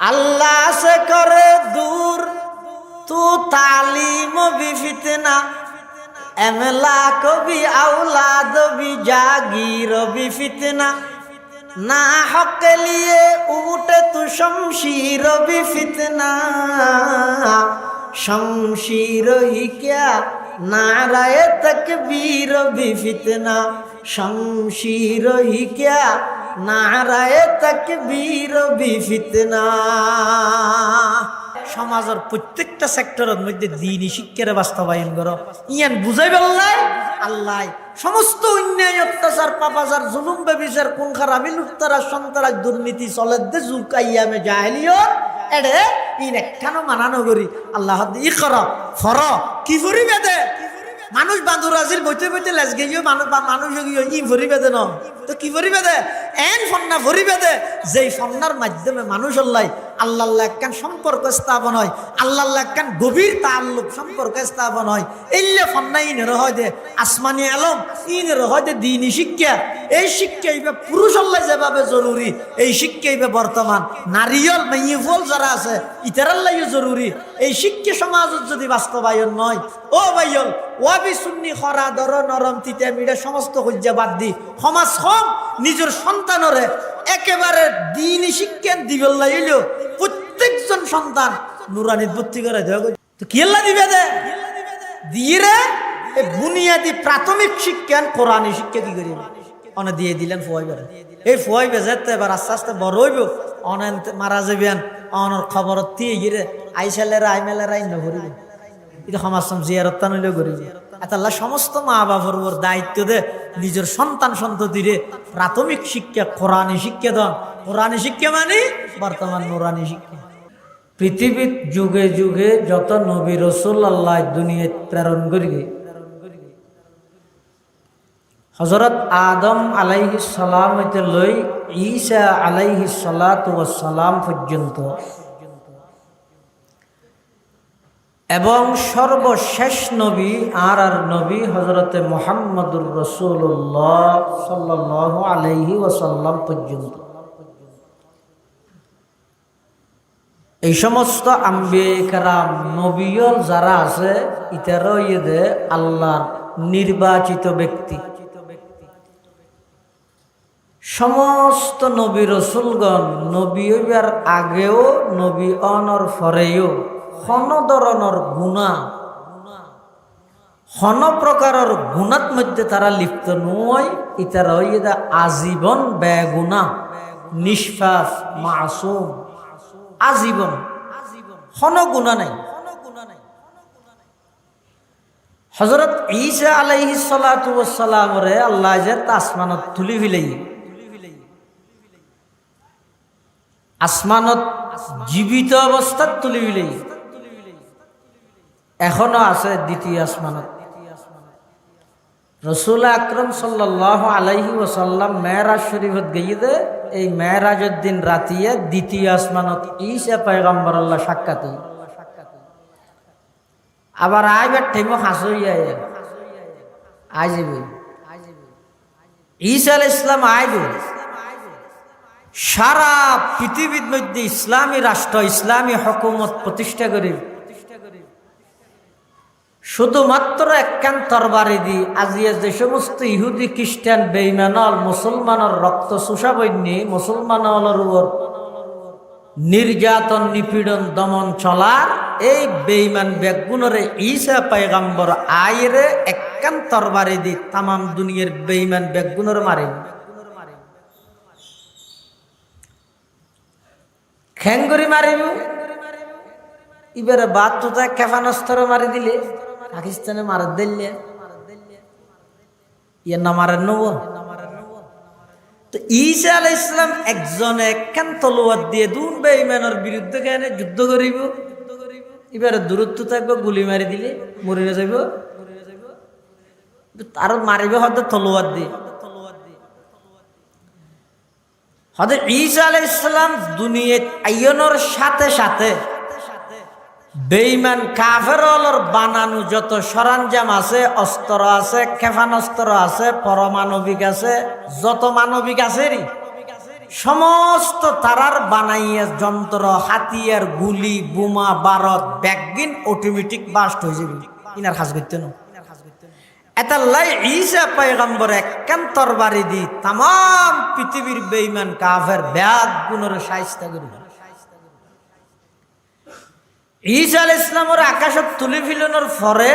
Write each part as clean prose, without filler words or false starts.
अल्लाह से करे दूर तू तालीम भी फितना, एमला को भी औलाद भी जागीर भी फितना, ना हक लिए उठे तू शमशीर भी फितना, शमशीर ही क्या नाराए तकबीर भी फितना, शमशीर ही क्या नाराए तकबीर भी फितना। সমাজের প্রত্যেকটা সেক্টরের মধ্যে দ্বীনি শিক্ষার বাস্তবায়ন করো, ইয়ান বুঝাই বললাই আল্লাহ সমস্ত অন্যায় অত্যাচার পাপাচার জুলুম ব্যভিচার কোন খারাপি লুটতারা সন্ত্রাস দুর্নীতি চলে দে যুকাইয়ামে জাহেলিয়ত এডে ইন একখানো মানানো করি আল্লাহ ই কর ফর কি ফরিবে দে মানুষ বাঁধুর আজির বইতে বইতে লেজ গিয়ে মানুষ ই ফরিবে দে ন তো কি ফরিবে দে এন ফন্না ফরিবে দে যেই ফন্নার মাধ্যমে মানুষ আল্লাহ একখান সম্পর্ক স্থাপন হয়, আল্লাহ একখান গভীর তাল্লুক সম্পর্ক স্থাপন হয়। এলে ফন্না ইনের হয় দে আসমানি আলম, ইনের হয় দে দ্বীনি শিক্ষা। এই শিক্ষা ইবে পুরুষ যেভাবে জরুরি, এই শিক্ষা ইবে বর্তমান নারীল মেয়েফল যারা আছে ইতারাল্লাইও জরুরি। এই শিক্ষা সমাজত যদি বাস্তবায়ন নয় ও ভাইয়ল ওয়াবি সুন্নি খরা দর নরম তিতে মিডে সমস্ত হজ্জা বাদ দি সমাজ কম নিজের সন্তানরে একেবারে দ্বীনি শিক্ষা দিবেল্লা হইলেও প্রত্যেকজন সন্তান নুরানিত ভর্তি করে দেওয়া তো কি আল্লাহ দিবে দে দিয়ে রে বুনিয়াদি প্রাথমিক শিক্ষা কোরআনী শিক্ষা কি করি অনে দিয়ে দিলেন ফুয়াইবার এই ফুয়াইবে যেতে এবার আস্তে আস্তে বড় হইব অনেক মারা যাবেন অনর খবর দিয়ে গিরে আইসালেরা আইমেলেরা ইন্ন করিবে এটা সমাজ জিয়ারত নইলেও করিবে। আল্লাহ সমস্ত মা বাবার উপর দায়িত্ব দে নিজের সন্তান সন্ততিরে প্রাথমিক শিক্ষা কোরআনী শিক্ষা দেন। কোরআনী শিক্ষা মানে বর্তমান নুরানি শিক্ষা। পৃথিবীর যুগে যুগে যত নবী রসুল আল্লাহ দুনিয়াত প্রেরণ করিবে, হযরত আদম আলাইহিস সালাম হইতে লই ঈসা আলাইহিস সালাতু ওয়াস সালাম পর্যন্ত এবং সর্বশেষ নবী আর নবী হযরতে মুহাম্মদুর রাসূলুল্লাহ সাল্লাল্লাহু আলাইহি ওয়াসাল্লাম পর্যন্ত এই সমস্ত আম্বিয়া কেরাম নবীও যারা আছে ইতারও ইদে আল্লাহর নির্বাচিত ব্যক্তি। সমস্ত নবী রসুলগণ নবী হইবার আগেও নবী অনর পরেও হন ধরনের গুণা হন প্রকারের গুণাত মধ্যে তারা লিপ্ত নয়। ইতারা হইয়া আজীবন বেগুনা নিষ্পাপ মাসুম, আজীবন হন গুণা নাই। হযরত ঈসা আলাইহিস সালাতু ওয়াস সালাম রে আল্লাহ যে আসমানত তুলি ফিলাই, আসমানত জীবিত অবস্থাত তুলি ফিলাই, এখনো আছে দ্বিতীয় আসমানত। রাসূল আকরাম সাল্লাল্লাহু আলাইহি ওয়াসাল্লাম মেরাজ শরীফত গিয়ে এই মেরাজের দিন রাতিয়ে দ্বিতীয় আসমানত ঈসা পয়গম্বর আল্লাহ সাক্ষাৎ আবার আইবার টাইমও হাসইয়া আইজিবি ঈসা আলাইহিস সালাম আইবে সারা পৃথিবীর মধ্যে ইসলামী রাষ্ট্র ইসলামী হুকুমত প্রতিষ্ঠা করি শুধুমাত্র একখান তরবারি দি আজিয়া যে সমস্ত ইহুদি খ্রিস্টান বেঈমানল মুসলমানের রক্ত চুষাবন্যী মুসলমানর উপর নির্যাতন নিপীড়ন দমন চলার এই বেঈমান বেগুনরে ঈসা পয়গম্বর আইরে একখান তরবারি দি তামাম দুনিয়ার বেঈমান বেগুনরে মারে খেঙ্গুরি মারিব। এবারে বাদ তো ক্ষেপণাস্ত্র মারি দিলে পাকিস্তানে মারা দিলে ইয়ে না মারেন নব। তো ঈসা আলাইহিস সালাম একজনে একখান তলোয়ার দিয়ে দুন বেঈমানের বিরুদ্ধে কেন যুদ্ধ করিব। এবারে দূরত্ব থাকবে গুলি মারি দিলে মরে যাইব, আর মারিবে হয়তো তলোয়ার দিয়ে। হযরত ঈসা আলাইহিস সালাম দুনিয়াত আইয়নের সাথে সাথে বেঈমান কাফেরর বানানো যত সরঞ্জাম আছে, অস্ত্র আছে, ক্ষেপণাস্ত্র আছে, পারমাণবিক আছে, যত মানবিক আছে সমস্ত তারার বানাইয়া যন্ত্র হাতিয়ার গুলি বোমা বারত ব্যাগিন অটোমেটিক বাস্ট হয়ে যাবে ইনার কাজ করতে না এতাল্লাই ঈসা পয়গম্বর একখান তরবারি দি তাম পৃথিবীর বেঈমান কাফের ব্যাগ গুণের শায়েস্তা করিল ঈসা আলাইহিস সালামের আকাশত তুলি ফিলানোর পরে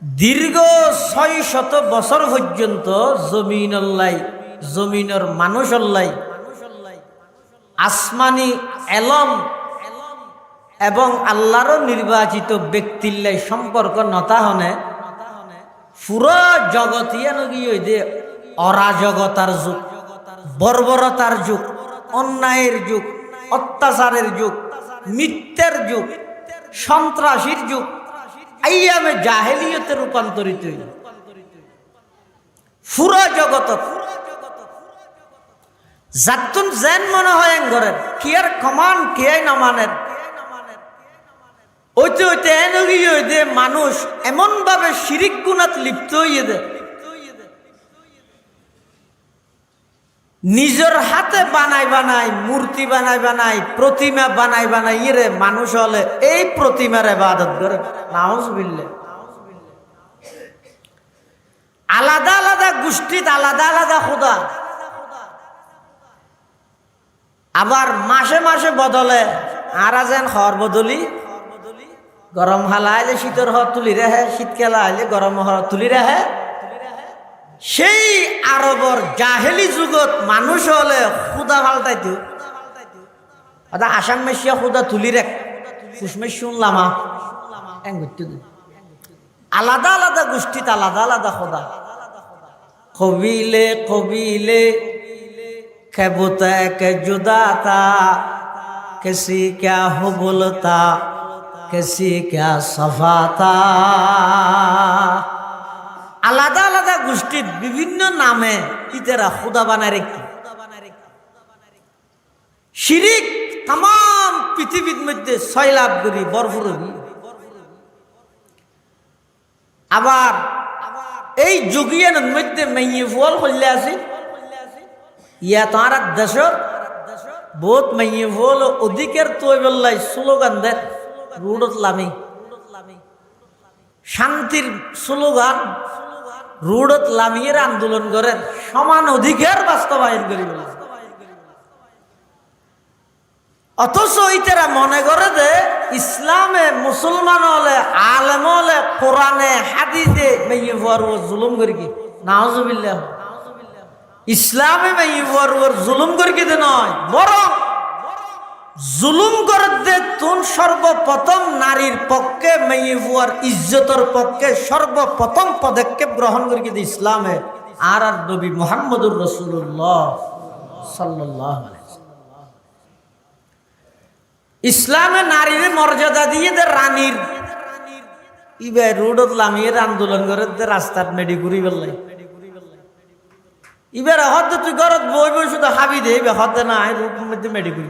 দীর্ঘ 600 বছর পর্যন্ত জমিনের মানুষ আল্লাহ আসমানি এলম এবং আল্লাহর নির্বাচিত ব্যক্তির সম্পর্ক নতা হনে পুরো জগতিয়া নগিয়ে দে অরাজকতার যুগ বর্বরতার যুগ অন্যায়ের যুগ অত্যাচারের যুগ মিথ্যার যুগ সন্ত্রাসীর যুগ আইয়ামে জাহেলিয়তে রূপান্তরিত হইল পুরো জগত যাতুন যেন মনে হয় ঘরের কি আর কমান কে না মানেন ওইতে ওইতে এনেগিয়ে দে মানুষ এমন ভাবে শিরিক গুনাত লিপ্ত হইয়ে দে নিজের হাতে বানাই মূর্তি বানাই প্রতিমা বানাই ইরে মানুষ হলে এই প্রতিমার ইবাদত করে নাউজুবিল্লাহ আলাদা আলাদা গোষ্ঠীত আলাদা আলাদা খোদা আবার মাসে মাসে বদলে আর যেন হর বদলি গরম হালা আইলে শীতের হর তুলি রাহে শীতকালা আইলে গরম হর তুলি রাহে সেই আরবর জাহেলি যুগত মানুষ হলে খুদা পাল্টাই দিও আসাম মেশিয়া খুদা তুলি রেখ ফুসমে শুনলামা আলাদা আলাদা গোষ্ঠীত আলাদা আলাদা খোদা কবিলে খেবুতা কে জুদাতা কিসি ক্যা হুবলতা কিসি ক্যা সফাতা আলাদা আলাদা গোষ্ঠীর বিভিন্ন নামে ইতেরা খুদা বানায় রেখে শিরিক তাম পৃথিবীর মধ্যে সয়লাভ করি বরফুর আবার এই যুগিয়ানের মধ্যে মেয়ে ফল হইলে আছে ইয়া তাঁর দেশ বহুত মেয়ে ফল অধিকের তৈ বললাই স্লোগান দেন রুডত লামি শান্তির স্লোগান রুডত লামিয়ের আন্দোলন করেন সমান অধিকার বাস্তবায়ন করি বলে অথচ ইতারা মনে করে যে ইসলামে মুসলমান হলে আলেম হলে কোরআনে হাদিসে মেয়ে জুলুম করি কি নাউজুবিল্লাহ ইসলামে মেয়ে জুলুম করি কি নয় বরং জুলুম করে দে তুন সর্বপ্রথম নারীর পক্ষে মেয়ে ইজ্জতের পক্ষে সর্বপ্রথম পদক্ষেপ গ্রহণ করি কি ইসলামে আর নবী মুহাম্মদুর রাসূলুল্লাহ সাল্লাল্লাহু আলাইহি ইসলামে নারীর মর্যাদা দিয়ে দে রানীর ইবে রোডত লামিয়ে আন্দোলন করে দে রাস্তাত মেডি ঘুরি বেলাই ইবার হদ তুই ঘরত বই বই শুধু হাবি দে ইবে হদ না রূপ মধ্যে মেডি ঘুরি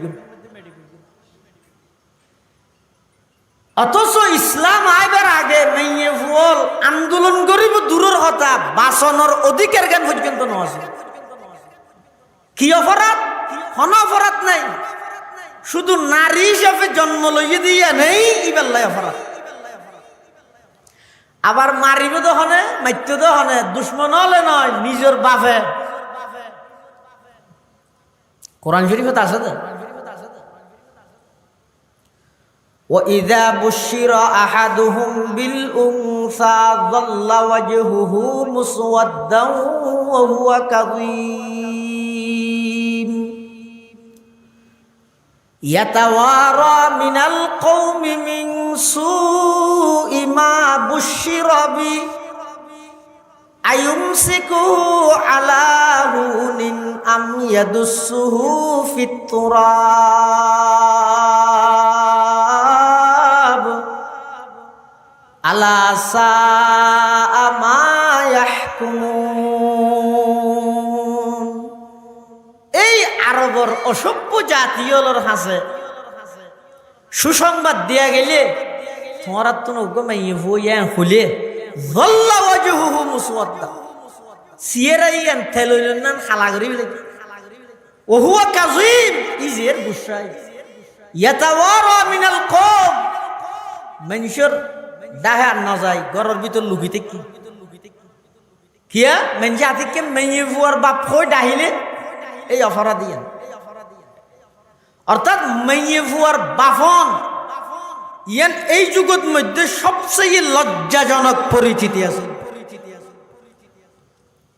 অথচ ইসলাম আইবার আগে মেয়ে ফুল আন্দোলন করিব দূরের কথা বাসনের অধিকার জ্ঞান পর্যন্ত নয় কি অপরাধ হন অপরাধ নাই শুধু নারী হিসাবে জন্ম লইয়ে দিয়ে নেই ইবেল্লাই অপরাধ আবার মারিব দহনে মাইত্য দহনে দুশ্মন হলে নয় নিজের বাপে কোরআন শরীফত আছে তো وَإِذَا بُشِّرَ أَحَدُهُمْ بِالْأُنثَى ظَلَّ وَجْهُهُ مُسْوَدًّا وَهُوَ كَظِيمٌ يَتَوَارَى مِنَ الْقَوْمِ مِنْ سُوءِ مَا بُشِّرَ بِهِ أَيُمْسِكُهُ عَلَى هُونٍ أَمْ يَدُسُّهُ فِي التُّرَابِ আলা সাআ মা ইয়াহকুমুন এই আরবর অসভ্য জাতীয়র হাসে সুসংবাদ দিয়া গেলে তোমার তো নগমাই হইয়া হলে যল্লা ওয়াজহুহু মুসওয়াদ্দা সিয়েরাইয়ান তেলইনান খালা করি বলে ওহুয়া কাযীম ইজের গুসাই ইয়াতাওয়ারা মিনাল কওম মানুষের ডাহে আর না যায় ঘরের ভিতর লুকিতে কি কিয়া মানুষ আতিকে মেয়ে ফুয়ার বাপ কই ডাহিলে এই অপরাধী অর্থাৎ মেয়ে ফুয়ার বাফন ইয়ান এই যুগের মধ্যে সবচেয়ে লজ্জাজনক পরিচিতি আছে।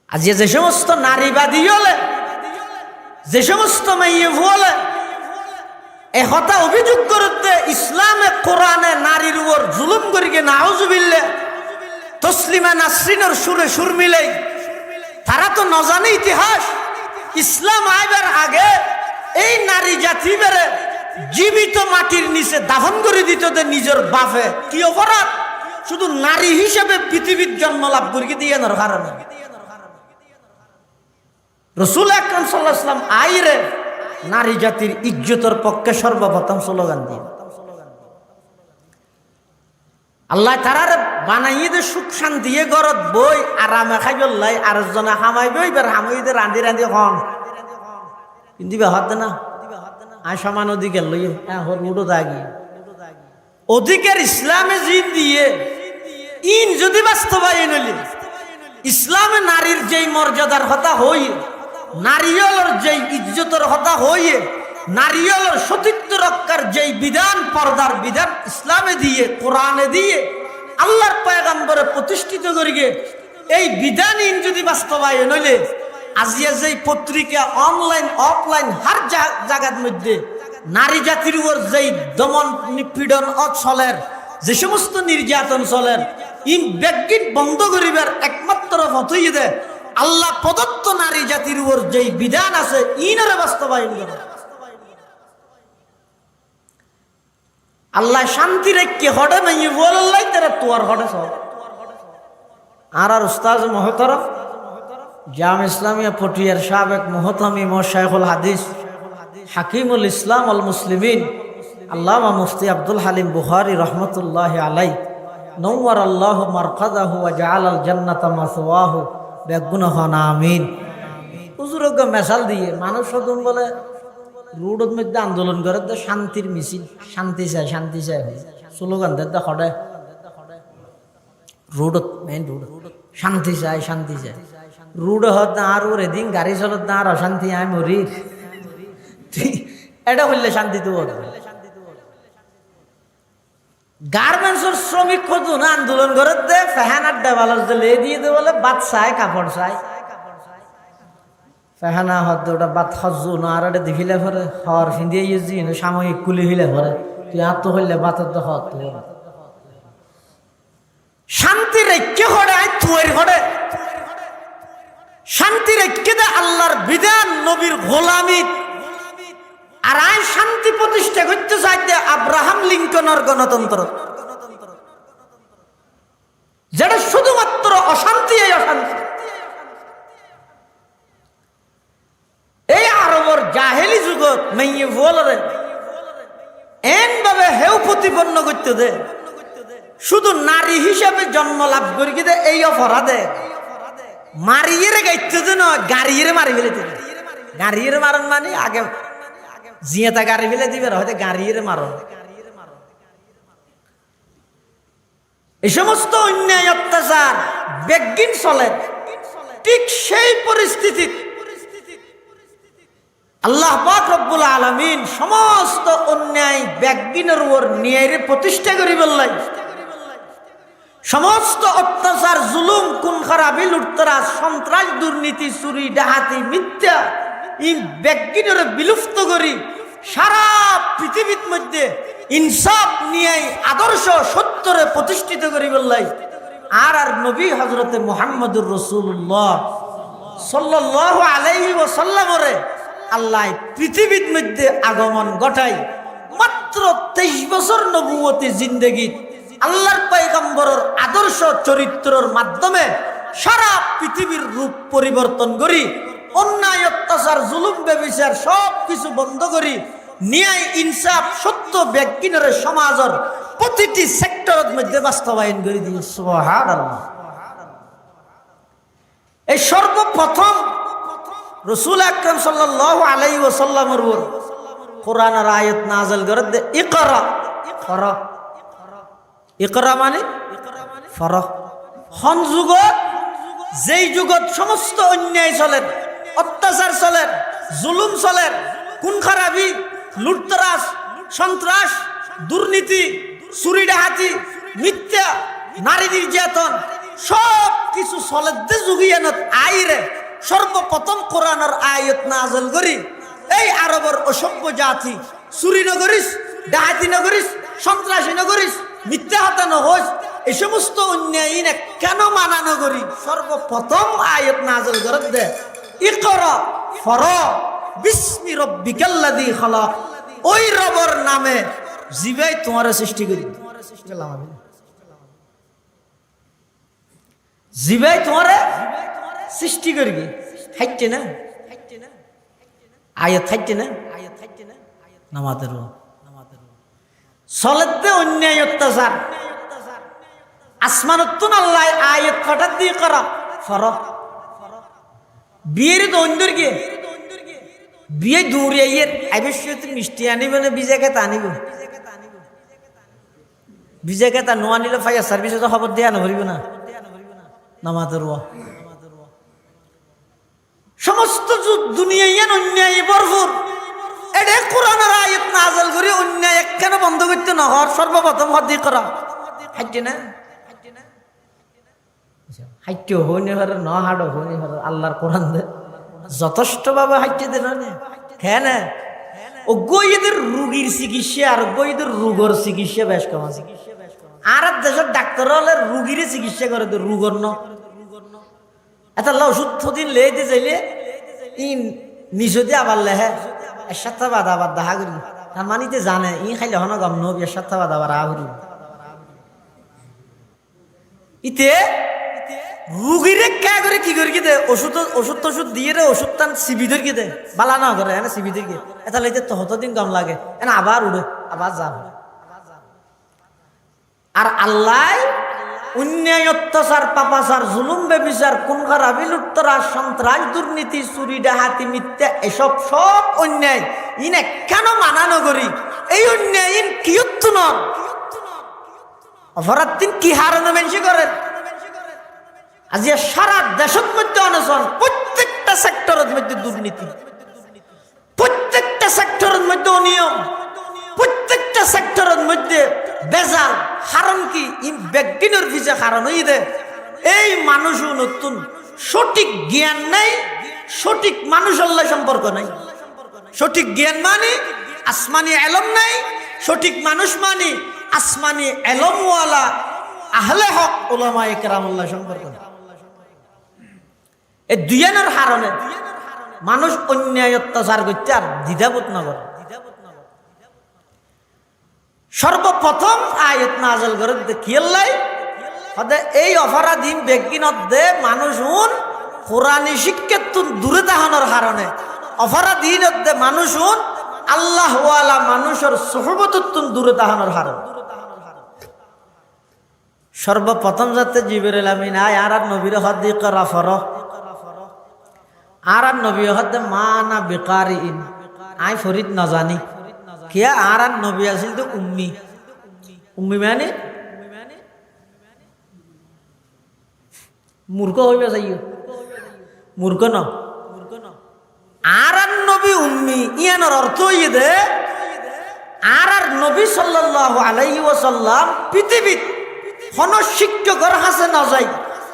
আজ যে সমস্ত নারীবাদী হলে যে সমস্ত মেয়ে ফুয়ালে একথা অভিযোগ করতে ইসলামে কোরআনে নারীর উপর জুলুম করিকে নাউজুবিল্লাহ তসলিমা নাসরিনের সুরে সুর মিলেই তারা তো নজানে ইতিহাস ইসলাম আইবার আগে এই নারী জাতি বেড়ে জীবিত মাটির নিচে দাফন করে দিত নিজের বাপে কি অপরাধ শুধু নারী হিসেবে পৃথিবীর জন্ম লাভ করিকে দিয়ে না কারণে রাসূল আকরাম সাল্লাল্লাহু আলাইহি ওয়াসাল্লাম আইরে নারী জাতির ইজ্জতের পক্ষে সর্বপ্রথম স্লোগান দিয়ে আল্লাহ তারার বানাইয়ে দে সুখ শান্তি গরত বই আরামে খাই বললাই আর জনে হামাইবে এবার হামাইতে রান্ধি রান্ধি হন কিন্তু হাত না আয় সমান অধিকার লইয়ে হর উডো দাগি অধিকার ইসলামে জিন দিয়ে ইন যদি বাস্তবায়ন হইলে ইসলামে নারীর যেই মর্যাদার কথা হই নারীর যেই ইজ্জতের কথা হইয়ে নারীর সতীত্ব রক্ষার যেই বিধান পর্দার বিধান ইসলামে দিয়ে কোরআনে দিয়ে আল্লাহর পয়গম্বরে প্রতিষ্ঠিত করিগে এই বিধানহীন যদি বাস্তবায়ন হইলে আজিয়া যেই পত্রিকা অনলাইন অফলাইন হার জায়গার মধ্যে নারী জাতির উপর যেই দমন নিপীড়ন চলের যে সমস্ত নির্যাতন চলের ইন ব্যাগিট বন্ধ করিবার একমাত্র পথই দে আল্লাহ প্রদত্ত নারী জাতির উপর যেই বিধান আছে ইনারে বাস্তবায়ন করে আল্লাহ শান্তি রেখে হটে নাই বললাই তারা তোয়ার হটে সব আর উস্তাদ মহতরম জাম ইসলামিয়া পটিয়ার সাবেক মুহতামি শাইখুল হাদিস হাকিমুল ইসলাম আল মুসলিমিন আল্লামা মুফতি আব্দুল হালিম বুখারী রহমতুল্লাহি আলাই নওয়ার আল্লাহু মারকাদাহু ওয়া জাআলাল জান্নাতা মাসওয়াহু বেগুনহনা আমিন। হুজুরকে মেসাল দিয়ে মানুষ সদম বলে রোডের মধ্যে আন্দোলন করে শান্তির মিছিল শান্তি চাই স্লোগান দেয় হডে রোডত মেইন রোড শান্তি চাই রোড হত না আর ওর এদিন গাড়ি চলত না আর অশান্তি আয় মরির এটা বললে শান্তি তো গার্মেন্টসের শ্রমিক কত না আন্দোলন করে দে ফ্যান আড্ডা বালাস দিলে দিয়ে দে বলে বাদ চায় কাপড় চায় ফেহানা হত ওটা বাদ সজু না আর এটা দেখিলে পরে হর ফিন্দিয়ে ইউজি সাময়িক কুলি হইলে পরে তুই আর তো হইলে বাতের তো হত শান্তি রেখে হরে আয় তুয়ের হরে শান্তি রেখে দে আল্লাহর বিধান নবীর গোলামি আর আয় শান্তি প্রতিষ্ঠা করতে চাইতে আব্রাহাম লিঙ্কনের গণতন্ত্র যেটা শুধুমাত্র অশান্তি এই অশান্তি এই আরবর জাহেলি যুগত মেয়ে বলরে এন ভাবে হেউ প্রতিপন্ন করতে দে শুধু নারী হিসাবে জন্ম লাভ করি দে এই অপরাধে মারিয়ে গাইতে দে না গাড়িয়ে মারি ফেলে দিবে গাড়িয়ে মারন মানে আগে জিয়াতা গাড়ি ফেলে দিবে হয়তো গাড়িয়ে মারন এই সমস্ত অন্যায় অত্যাচার বেগিন চলে ঠিক সেই পরিস্থিতি আল্লাহ পাক রব্বুল আলামিন সমস্ত অন্যায় ব্যাগিনের উপর নিয়ে প্রতিষ্ঠা করি বললাই সমস্ত অত্যাচার জুলুম খুন খারাপি লুটতরাজ সন্ত্রাস দুর্নীতি চুরি ডাহাতি মিথ্যা এই ব্যাগিনের বিলুপ্ত করি সারা পৃথিবীর মধ্যে ইনসাফ নিয়ে আদর্শ সত্যরে প্রতিষ্ঠিত করি বললাই আর নবী হযরতে মুহাম্মদুর রাসূলুল্লাহ সাল্লাল্লাহু আলাইহি ওয়াসাল্লামরে আল্লাহ পৃথিবীর মধ্যে আগমন ঘটাই মাত্র 23 বছর নবুয়তি জিন্দেগি আল্লাহর পয়গম্বরের আদর্শ চরিত্রের মাধ্যমে সারা পৃথিবীর রূপ পরিবর্তন করি অন্যায় অত্যাচার জুলুম ব্যভিচার সব কিছু বন্ধ করি ন্যায় ইনসাফ সত্য ব্যক্তিনের সমাজের প্রতিটি সেক্টরের মধ্যে বাস্তবায়ন করে দিয়ে সুবহানাল্লাহ। এই সর্বপ্রথম রাসূল আকরাম সাল্লাল্লাহু আলাইহি ওয়াসাল্লামের উপর কোরআনের আয়াত নাযিল করে দে ইকরা ফরা ইকরা মানে ফরা হন যুগত যেই যুগত সমস্ত অন্যায় চলে অত্যাচার চলে জুলুম চলে খুন খারাপি লুটতরাজ সন্ত্রাস দুর্নীতি চুরি ডাকাতি মিথ্যা নারী নির্যাতন সব কিছু চলে দে যুগিয়ানত আইরে সর্বপ্রথম কোরআনের আয়াত নাযিল করি এই আরবের অসভ্য জাতি চুরি নগরিস ডাকাতি নগরিস সন্ত্রাসী নগরিস মিথ্যা হাতানো হোস এই সমস্ত অন্যায় কেন মানানো করি সর্বপ্রথম আয়াত নাযিল করে দে ইকরা ফরা বিসমি রাব্বিকাল্লাযী খালাক ওই রবের নামে জিবাই তোমার সৃষ্টি করি জিবাই তোমার সৃষ্টি করি হাইতে না আয়াত হাইতে না নামাজের চলেতে অন্যায় অত্যাচার আসমানতুন আল্লাহ আয়াত ফাটাত দিয়ে করা ফরা বিয়ের তো অন্দর গিয়ে বিয়ে দূরে ইয়ের অবশ্যই তুমি মিষ্টি আনিবে না বিজে খেতে আনিব বিজে খেতা নো আনিলে ফাইয়া সার্ভিসে তো খবর দেয়া নভরিব না নামাজের সমস্ত দুনিয়া ইয়ান অন্যায় ভরপুর এটা কোরআনের আয়াত নাযিল করে অন্যায় কেন বন্ধ করতে না হর সর্বপ্রথম হদি করা হাইতে না হাইতে হইনি হর ন হাড় হইনি হর আল্লাহর কোরআন দে যথেষ্ট ভাবে হাইতে দে না হ্যাঁ না ও গইদের রোগীর চিকিৎসা আর গইদের রোগর চিকিৎসা বেশ কম আছে আর দেশের ডাক্তার হলে রোগীর চিকিৎসা করে তো রোগর ন এটা ওষুধ দিন লে দিয়ে যাইলে ইন নিজে দিয়ে আবার লেহে এর সাথে বাদ আবার দেখা করি তার মানিতে জানে ই খাইলে হন গম নব এর সাথে বাদ আবার আহরি ইতে রুগীরে কে করে কি করি দে ওষুধ টষুধ দিয়ে রে ওষুধ টান সিবি ধর দে বালা না করে এনে সিবি ধর এটা লাইতে তহত দিন গম লাগে এনে আবার উড়ে আবার যা আর আল্লাহ অন্যায় অত্যাচার পাপাচার জুলুম বেবিচার খুন খারাপি লুটতরাজ সন্ত্রাস দুর্নীতি চুরি ডাকাতি মিথ্যা এসব সব অন্যায় ইনে কেন মানানো করি এই অন্যায় ইন কিয়ত্ত নন অপরাধ দিন কি হারানো বেশি করেন আজি সারা দেশের মধ্যে অনশন প্রত্যেকটা সেক্টরের মধ্যে দুর্নীতি প্রত্যেকটা সেক্টরের মধ্যে অনিয়ম প্রত্যেকটা সেক্টরের মধ্যে বেজাল কারণ কি ব্যক্তির পিছে কারণ হই দে এই মানুষও নতুন সঠিক জ্ঞান নাই সঠিক মানুষ আল্লাহ সম্পর্ক নাই সঠিক জ্ঞান মানে আসমানি এলম নাই সঠিক মানুষ মানে আসমানি এলমওয়ালা আহলে হক উলামায়ে কেরামুল্লাহ সম্পর্ক এই দুইজনের কারণে মানুষ অন্যায় অত্যাচার করতে আর দ্বিধাবোধ না করে সর্বপ্রথম আয়াত নাযিল করে দেখিয়ালাই হদে এই অপরাধীন ব্যক্তিনত দে মানুষ হুন কোরআনী শিক্ষাতুন দূরে তাহানোর কারণে অপরাধীনত দে মানুষ হুন আল্লাহ ওয়ালা মানুষের সুহবততুন দূরে তাহানোর কারণে সর্বপ্রথম যাতে জিবরিল আমিন আয় আর নবীর হদি করা ফর আর নবী হদে মা না বিকারিন আই ফরিদ না জানি কিয়া আর নবী আছিল তো উম্মি উম্মি মানে মূর্খ হইবে যাইও মূর্খ ন আর নবী উম্মি ইয়ানোর অর্থ হইয়ে দে আর নবী সাল্লাল্লাহু আলাইহি ওয়াসাল্লাম পৃথিবীত কোন শিক্ষকের কাছে না যাই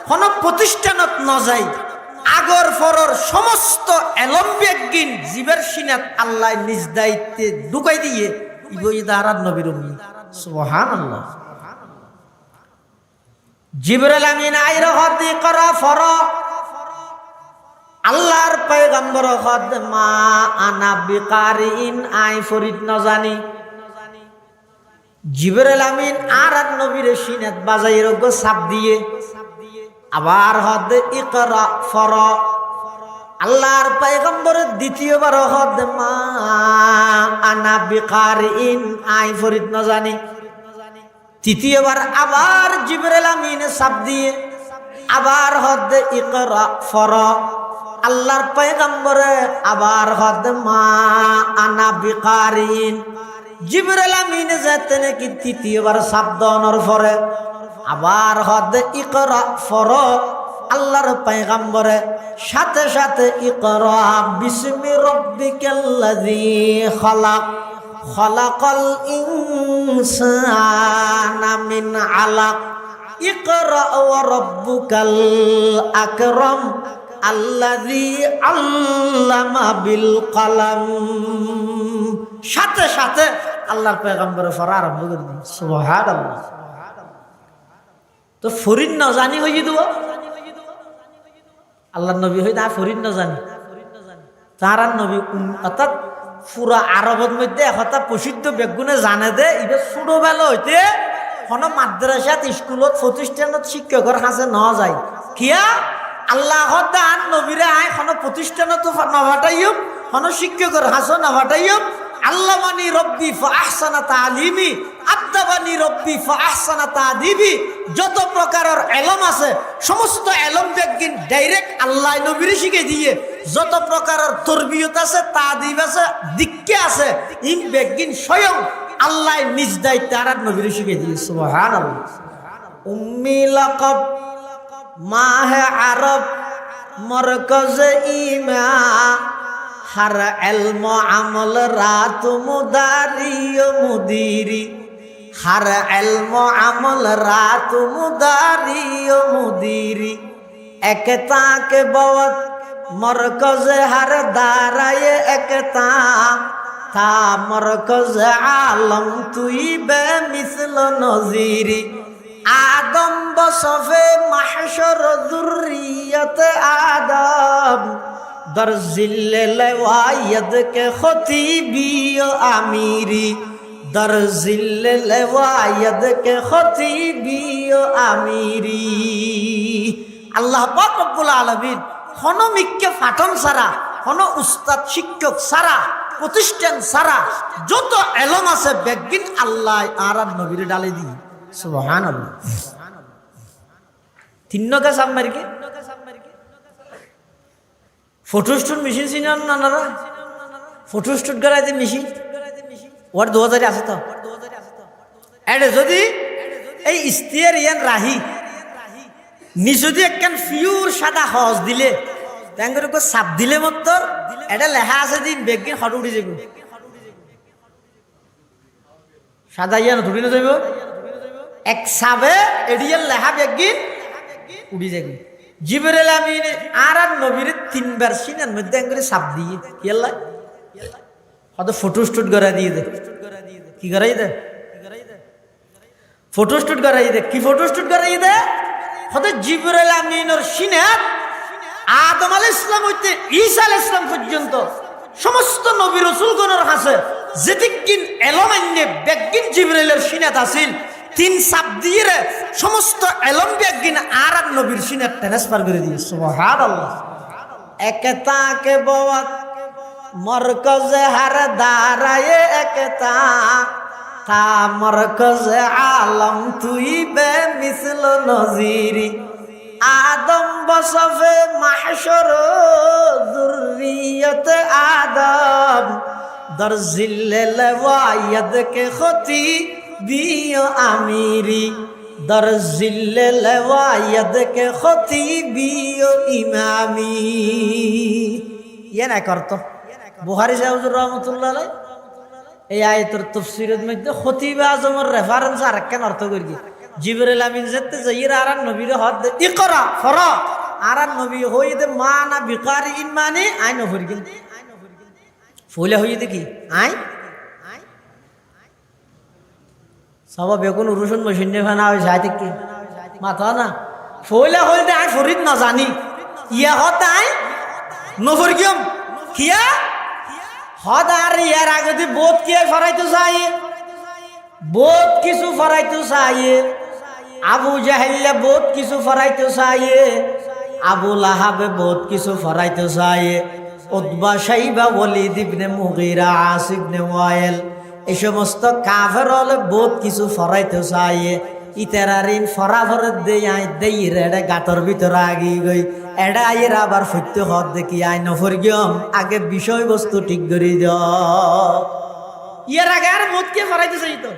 কোন প্রতিষ্ঠানত না যাই আগর ফরর সমস্ত এলম বিজ্ঞান জীবের সিনাত আল্লাহ নিজ দায়িত্বে ঢুকাই দিয়ে ইবই দারাত নবীর উম্মি সুবহানাল্লাহ জিবরিল আমিন আইর হদি করা ফর আল্লাহর পয়গম্বর হদ মা আনা বিকারিন আই ফরিদ না জানি জিবরিল আমিন আর নবীর সিনাত বাজাইর গো সাপ দিয়ে আবার হদ ইকরা ফর আল্লাহর পয়গম্বরের দ্বিতীয়বার হদ মা আনা বিকারিন আই ফরিদ না জানি তৃতীয়বার আবার জিবরিল আমিন সাপ দিয়ে আবার হদ ইকরা ফর আল্লাহর পয়গম্বরে আবার হদ মা আনা বিকারিন। জিবরাইল আমিন যেতে নাকি তৃতীয়বার সাবধানের পরে আবার হদ ইকরা ফর। আল্লাহর পয়গম্বরে সাথে সাথে ইকরা বিসমি রাব্বিকাল্লাযী খালাক খালাকাল ইনসানা মিন আলাক ইকরা ওয়া রাব্বুকাল আকরাম আল্লাযী আল্লামা বিল কলম। সাথে সাথে আল্লাহর পয়গম্বর পড়া আরম্ভ করে দিন। সুবহানাল্লাহ। তো ফরিদ না জানি হয়ে দিব আল্লাহর নবী হই না ফরিদ না জানি তারার নবী অর্থাৎ পুরা আরবের মধ্যে একটা প্রসিদ্ধ বেগুনে জানে দে এটা ছোটবেলা হইতে কোনো মাদ্রাসাত স্কুলত প্রতিষ্ঠানত শিক্ষকের কাছে ন যায় কিয়া আল্লাহ দান নবীরে আয় কোনো প্রতিষ্ঠানত নভাটাইও কোনো শিক্ষকের হাসো নভাটাইও। আল্লাহ মানি রব্বি ফাহসানা তালিমি আদাবানি রব্বি ফাহসানা তাদিবি। যত প্রকারের এলম আছে সমস্ত এলম বেগিন ডাইরেক্ট আল্লাহ নবীরে শিখে দিয়ে যত প্রকারের তরবিয়ত আছে তাদিব আছে দিক্কে আছে ইন বেগিন স্বয়ং আল্লাহ নিজ দায়িত্বে আর নবীরে শিখে দিয়ে। সুবহানাল্লাহ। উম্মি লাকাব মাহে আরব মরকজ ইমা হর এলম আমল রাত মুদারি মুদিরি হর এলম আমল রাত মুদারি মুদিরি একতা কে বওত মরকজ হর দারায় একতা তা মরকজ আলম তুই বে মিসল নজিরি আদম বসফে মাহশর যুররিয়ত আদম দর জিল্লে লওয়ায়দ কে খতিবি ও আমিরি দর জিল্লে লওয়ায়দ কে খতিবি ও আমিরি। আল্লাহ পাক রব্বুল আলামিন কোনো মিক্কে ফাটন ছাড়া কোনো উস্তাদ শিক্ষক ছাড়া প্রতিষ্ঠান ছাড়া যত এলম আছে বেগিন আল্লাহ আর নবীর ডালে দি। সুবহানাল্লাহ। তিন নগা সামমারকে ফটোস্টুট মেশিন চিনেন নানারা ফটোস্টুট করাইতে মেশিন ওর 2000 আছে তো এডে যদি এই ইস্তিয়ার ইয়ান রাহি নি যদি একখান ফিউর সাদা হজ দিলে তাঙ্গের উপর সাপ দিলে মত এটা লেখা আছে দিন বেগিন হট উঠে যাব সাদা ইয়ান ধুবি না যাইব এক সাবে এডিয়াল লেখা বেগিন উড়ি যাবে। জিবরাইল আমিন আর নবীর তিনবার সিনার মধ্যে করে সাপ দিয়ে কি আল্লাহ হয়তো ফটোস্টুট করাই দিয়ে দে কি করাই দে ফটোস্টুট করাই দে কি ফটোস্টুট করাই দে হয়তো জিবরাইল আমিনের সিনাত আদম আলাইহিস সালাম হইতে ঈসা আলাইহিস সালাম পর্যন্ত সমস্ত নবী রাসূলগণের কাছে যেদিকিন এলমান্নে বেগিন জিবরাইলের সিনাত আছিল তিন সাপ দিয়ে সমস্ত এলম বেগিন আর নবীর সিনাত ট্রান্সফার করে দিয়ে। সুবহানাল্লাহ। একতা কে বওত মরকজ হর দারায়ে একতা তা মরকজ আলম তুই বে মিসল নজিরি আদম বসফে মাহশর যুররিয়ত আদম দর জিল্লে লওয়ায়দ কে খতি বিও আমিরি দর জিল্লে লওয়ায়দ কে খতিবিও ইমামি। ইয়ে না করতো বুখারী সাহেব রহমতুল্লাহ আলাইহি এই আয়াতের তাফসীরের মধ্যে খতিবে আজমের রেফারেন্স আর কেন অর্থ করি জিবরাইল আমিন যেতে যাইরা আর নবীর হদ ইকরা ফরা আর নবী হইতে মা না বিকারি ইন মানে আইন হরি কিন্তু ফুলে হইতে কি আই সবা বেগুন রসুন মশিনে ফানা ওই সাইতে কি মাথা না ফইলা হইতে আই ফরিদ না জানি ইয়া হতাই নফরগিয়ম কিয়া হদ আর ইয়ার আগে দি বহুত কি ফরাইতে চাই বহুত কিছু ফরাইতে চাই আবু জাহেল বহুত কিছু ফরাইতে চাই আবু লাহাবে বহুত কিছু ফরাইতে চাই উতবা শাইবা ওয়ালিদ ইবনে মুগীরা আসিফ ইবনে ওয়াইল এই সমস্ত কাফের হলে বহুত কিছু ফরাইতে চাই ইতারারিন ফরাফর দেই আই দেই রে এটা গাতর ভিতর আগি গই এটা আইয়ের আবার সত্য হদ দেখি আই নফর গিয়ম আগে বিষয়বস্তু ঠিক করি দ ইয়ার আগে আর মত কে ফরাইতে চাই তো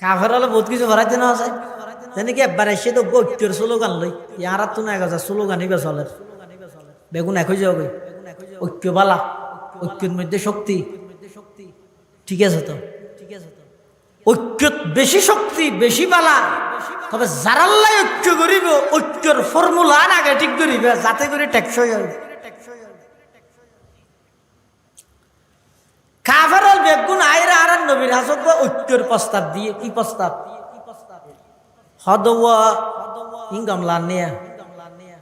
কাফের হলে বহুত কিছু ফরাইতে না আছে জানি কি একবার এসে তো ঐক্যের স্লোগান লই ইয়ার তো না গেছে স্লোগানই বেচলে বেগুন এক হয়ে যাবে ঐক্য বালা ঐক্যের মধ্যে শক্তি ঠিক আছে তো ঐক্য বেশি শক্তি বেশি বালা তবে যারাল্লাই ঐক্য করিব ঐক্যর ফর্মুলা আগে ঠিক করিবে যাতে করে টেকসই হয় কাফেরল বেগুন আইরা আর নবীর হাসব ঐক্যের প্রস্তাব দিয়ে কি প্রস্তাব হদওয়া ইনকাম লানিয়া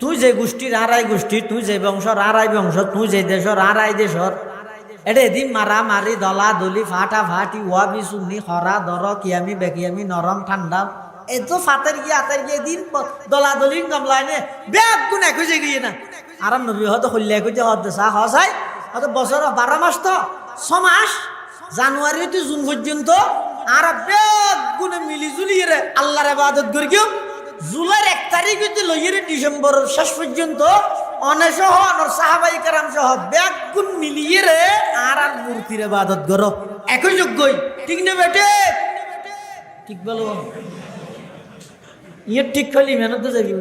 তুই যে গোষ্ঠীর আড়াই গোষ্ঠী তুই যে বংশর আড়াই বংশ তুই যে দেশর আড়াই দেশর এটা এদিন মারা মারি দলা দলি ফাটা ফাটি ওয়াবি সুন্নি হরা দর কিয়ামি বেকিয়ামি নরম ঠান্ডা এই তো ফাতের গিয়ে আতের গিয়ে দিন দলা দলি গামলা নে ব্যাগ গুণ এক হয়ে গিয়ে না আরাম নবী হয়তো হল্লে খুঁজে হতে চা হসাই হয়তো বছর 12 মাস তো 6 মাস জানুয়ারি তো জুন পর্যন্ত আর ব্যাগ গুণে মিলি জুলিয়ে রে আল্লাহর ইবাদত করি কেউ জুলাইয়ের 1 তারিখ হইতে লইয়ে ডিসেম্বরের শেষ পর্যন্ত অনেসহ অনর সাহাবাই কারাম সহ ব্যাগ গুণ মিলিয়ে রে আর মূর্তির ইবাদত করো একই যোগ্যই ঠিক না বেটে ঠিক বলো ইয়ে ঠিক করলি মেহনত তো যাবি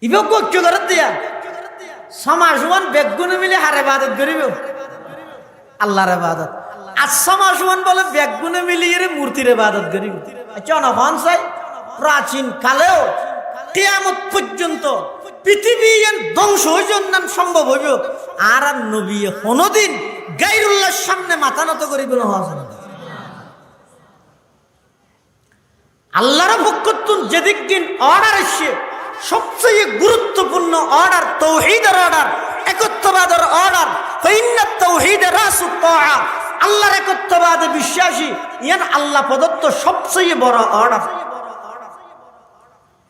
ইবেক ঐক্য করে দিয়া সমাজমান ব্যাগ গুণে মিলে হার ইবাদত করিব আল্লাহর ইবাদত আর সমাজমান বলে ব্যাগ গুণে মিলিয়ে রে মূর্তির ইবাদত করিব আচ্ছা না হনসাই প্রাচীন কালেও কিয়ামত পর্যন্ত পৃথিবী ধ্বংস হয়ে যান সম্ভব হইব আর নবী কোনদিন গায়রুল্লাহর সামনে মাথা নত করিব না হয় আল্লাহর পক্ষতুন যেদিক দিন অর্ডার আসছে সবচেয়ে গুরুত্বপূর্ণ অর্ডার তাওহীদের অর্ডার একত্ববাদের অর্ডার ফাইন্নাত তাওহীদ রাসুত তাআ আল্লাহর একত্ববাদে বিশ্বাসী ইয়ান আল্লাহ প্রদত্ত সবচেয়ে বড় অর্ডার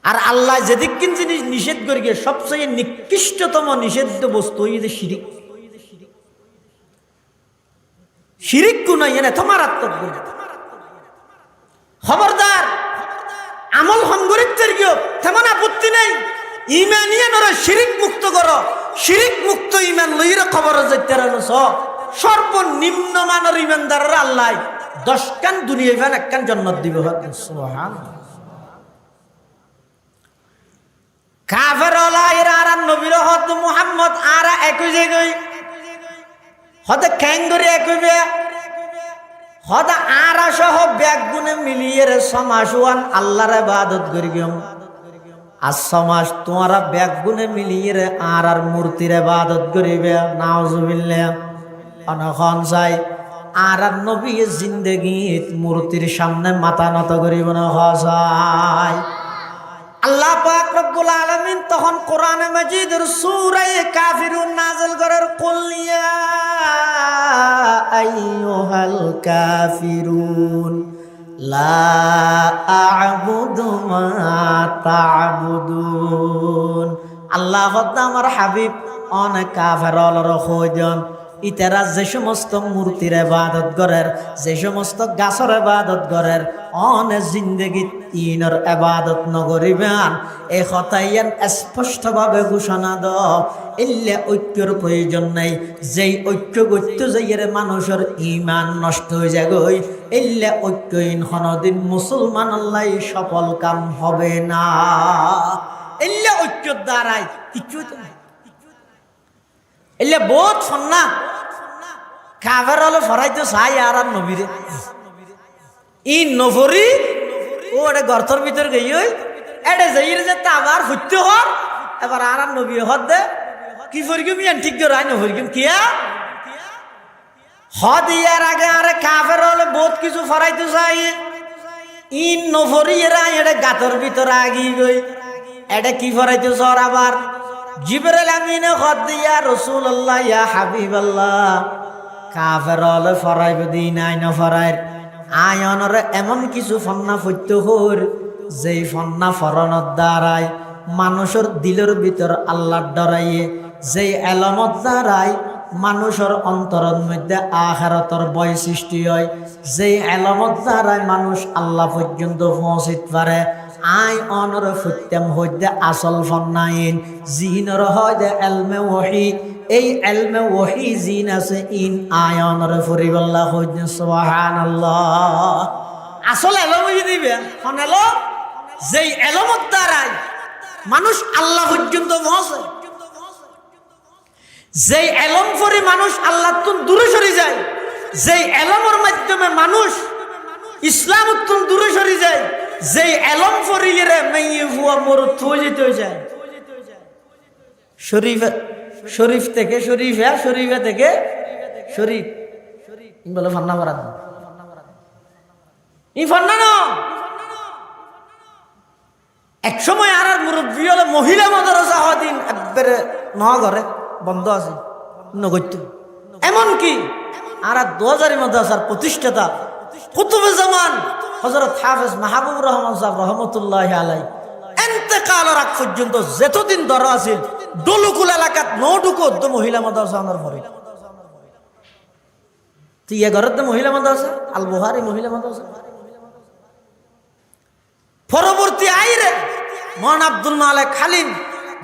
আর আল্লাহ যেদিক কিন জিনিস নিষেধ করে গিয়ে সবচেয়ে নিকৃষ্টতম নিষিদ্ধ বস্তু হইছে শিরিক শিরিক গুনাহ এনে তো মারাত্মক গুনাহ খবরদার আমল হঙ্গরিতের গিয়ে তেমন আপত্তি নেই ইমানিয়ানরা শিরিক মুক্ত করো শিরিক মুক্ত ইমান লইরা খবর যাইতে রানছ সর্বনিম্ন মানের ইমানদাররা আল্লাহ 10 কান দুনিয়া ফান 1 কান জান্নাত দিব সুবহানাল্লাহ কাফের ওলাইরা আর নবীর হদ মুহাম্মদ আর একই জায়গায় হতে ক্যাঙ্গরি একইবে হদা আর সহ ব্যাগ গুণে মিলিয়ে রে সমাসওয়ান আল্লাহর ইবাদত করি গেম আর সমাজ তোমারা ব্যাগ গুণে মিলিয়ে রে আর মূর্তির ইবাদত করিবে নাউজুবিল্লাহ অনখন চাই আর নবী জিন্দেগীত মূর্তির সামনে মাথা নত করিব না হসাই আল্লাহ পাক রব্বুল আলামিন তখন কোরআনে মাজিদের সূরা কাফিরুন নাযিল করার কুল ইয়া আইয়ুহাল কাফিরুন লা আ'বুদু মা তা'বুদুন আল্লাহ হদ আমার হাবিব অনেক কাফেরর খোঁজন ইতারা যে সমস্ত মূর্তির ইবাদত করের যে সমস্ত গাছের ইবাদত করের অনে জিন্দেগি ইনর ইবাদত নগরিবেন এই কথাইয়ান স্পষ্টভাবে ঘোষণা দাও ইল্লা ঐক্যর প্রয়োজন নাই যেই ঐক্য গত্য যাইয়ের মানুষের ঈমান নষ্ট হয়ে যায় গই ইল্লা ঐক্যহীন কোনদিন মুসলমান আল্লাহ সফল কাম হবে না ইল্লা ঐক্যর দ্বারাই কিছু এলে বহুত সন্না কাফের হলো ফরাইতে চাই আর নবীরে ই নফরি ও এটা গর্তর ভিতর গই ওই এটা যাইরে যে আবার ফুটতে হর এবার আর নবী হদ দে কি ফরিগম ইয়ান ঠিক করে আই নফরিগম কিয়া হদ ইয়ার আগে আরে কাফের হলো বহুত কিছু ফরাইতে চাই ই নফরি এরা এটা গাতর ভিতর আগি গই এটা কি ফরাইতে চর আবার জিবরাইল আমিনে খত দিয়া রাসূলুল্লাহ ইয়া হাবিবাল্লাহ কাফের হলে ফরাইব দি নাই না ফরাইর আয়নরে এমন কিছু ফন্না ফত্য হর যেই ফন্না ফরণত দ্বারাই মানুষের দিলের ভিতর আল্লাহর ডরাইয়ে যেই এলমত দ্বারাই মানুষের অন্তরের মধ্যে আখিরাতের ভয় সৃষ্টি হয়। যেই এলমত দ্বারাই মানুষ আল্লাহ পর্যন্ত পৌঁছিতে পারে। আই অনর সত্যম হইতে আসল ফন্নাইন জিনর হইতে এলমে ওহি। এই এলমে ওহি জিন আছে ইন আয়নর ফরিবাল্লাহ হইতে সুবহানাল্লাহ। আসল এলম দিবে কোন এলম? যেই এলমত দ্বারাই মানুষ আল্লাহ পর্যন্ত পৌঁছে। যেই এলম পড়ে মানুষ আল্লাহ তুন দূরে সরে যায়। যেই এলমের মাধ্যমে মানুষ ইসলাম তুন দূরে সরে যায়। যেই এলম পড়িয়ে মেয়ে হুয়া মরুত হয়ে যেতে যায়। শরীফ থেকে শরীফা, শরীফা থেকে শরীফ বলে ফান্না করা ই ফান্না ন। এক সময় আর মুরব্বী হলে মহিলা মাদ্রাসা হদিন একবারে নহরে বন্ধ আছে নগত্য। এমনকি আর 2000 মাদ্রাসার প্রতিষ্ঠাতা কুতুবে জামান হযরত হাফেজ মাহবুবুর রহমান সাহেব রহমতুল্লাহ আলাইহি ইন্তেকালের আগ পর্যন্ত যতদিন ধরা আছে দলুকুল এলাকাত নটুকু মহিলা মাদ্রাসা আনার পরে তুই এ ঘরের মহিলা মাদ্রাসা আল বুখারী মহিলা মাদ্রাসা। পরবর্তী আইরে মহান আব্দুল মালিক খালিম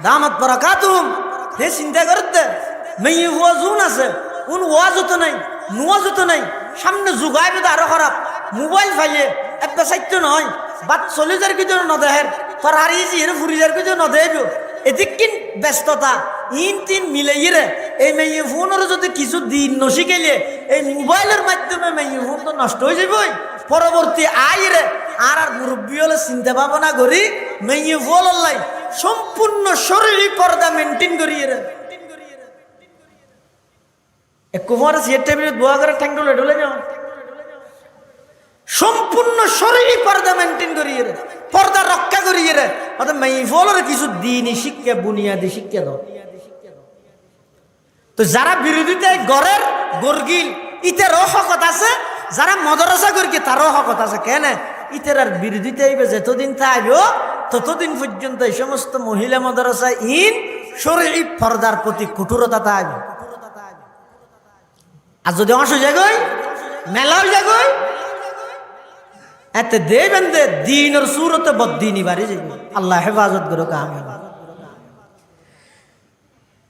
দামাত বারাকাতুহুম হে চিন্তা করতে মেয়ে হুয়া জুন আছে কোন ওয়াজও নাই নুয়াজও তো নাই। সামনে যুগায় বেদা আরো খারাপ। মোবাইল ফাইলে একটা সাইত্য নয় বাদ 40,000 কিছু নদেহের তোর হারিয়েছি এর 40,000 কিছু নদেব। এদিক কিন ব্যস্ততা ইন তিন মিলাইয়ে রে এই মেয়ে ফোনের যদি কিছু দিন নশিকাইলে এই মোবাইলের মাধ্যমে মেয়ে ফোন তো নষ্ট হয়ে যাবই। পরবর্তী আইরে আর মুরব্বী হলে চিন্তা ভাবনা করি মেয়ে ফোন লাই সম্পূর্ণ শরীরী পর্দা মেনটেন করিয়ে রে কুমার সিয়ের টেবিলে দোয়া করে ঠ্যাং ডলে ডলে যাও। সম্পূর্ণ শরীরী পর্দা মেনটেন করিয়ে রে পর্দা রক্ষা করিয়ে রে অর্থাৎ মেয়ে ফোনের কিছু দিনই শিক্ষা বুনিয়াদি শিক্ষা দাও। তো যারা বিরোধিতায় গড়ের গর্গিল ইতেরও হকত আছে। যারা মদরসা করি তারও হকত আছে। কেন ইতের আর বিরোধিতা আইবে যতদিন থাকবে ততদিন পর্যন্ত এই সমস্ত মহিলা মাদ্রাসা ইন শরীরী পর্দার প্রতি কঠোরতা থাকবে। আর যদি অংশ জাগই মেলাও জাগই এতে দেবেন দে দিনের সুরতে বদ্দিনী বাড়ি যাবে। আল্লাহ হেফাজত করুক আমিন।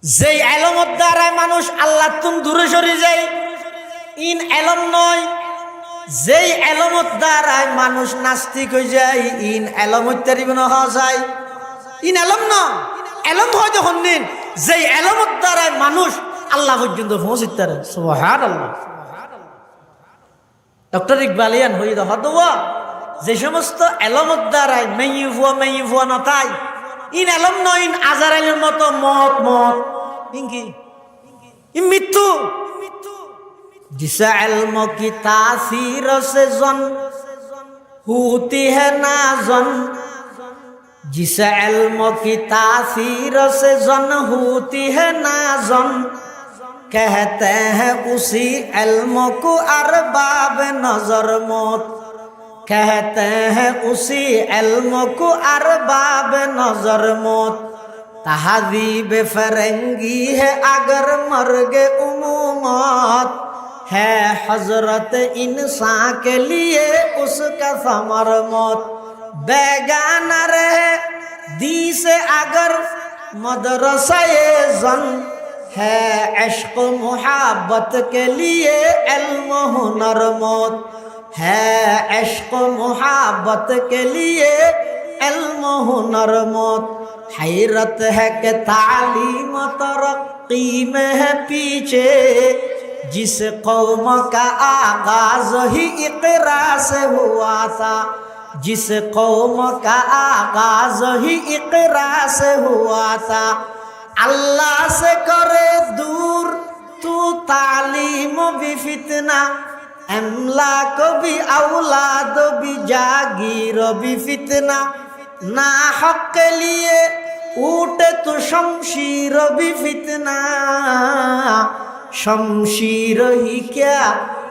যেই এলমত দ্বারায় মানুষ আল্লাহ তুম দূরে সরে যায় ইন এলম নয়। যেই এলমত দ্বারায় মানুষ নাস্তিক হয়ে যায় ইন এলমত তারিব না হওয়া যায়। ইন এলম না এলম হয় যখন দিন যেই এলমত দ্বারায় মানুষ আল্লাহ পর্যন্ত পৌঁছিতে পারে। সুবহানাল্লাহ। ডক্টর ইকবালিয়ান হই দোয়া যে সমস্ত এলমত দ্বারায় মেয়ে ভুয়া নতাই ইন এলম নয় ইন আজারাইলের মতো মত মত ইনকি ই মৃত্যু। जिस इल्म की तासीर से जन होती है नाजन। जिस इल्म की तासीर से जन होती है नाजन। कहते हैं उसी इल्म को अरबाब नजर मौत। कहते हैं उसी इल्म को अरबाब नजर मौत। तहज़ीब फरंगी है अगर मर्ग उमूमत। है हजरत इंसान के लिए उसका समर मौत। बेगाना रहे दी से अगर मदरसा-ए जन। है इश्क मुहब्बत के लिए इल्म हुनर मौत। है इश्क मुहब्बत के लिए इल्म हुनर मौत। हैरत है कि तालीम तरक्की में है पीछे। जिस कौम का आगाज ही इक़रा से हुआ था। जिस कौम का आगाज ही इक़रा से हुआ था। अल्लाह से करे दूर तू तालीम भी फितना। अमलाक भी औलाद भी जागीर भी फितना। ना हक के लिए उठे तो शमशीर भी फितना। शमशीर ही क्या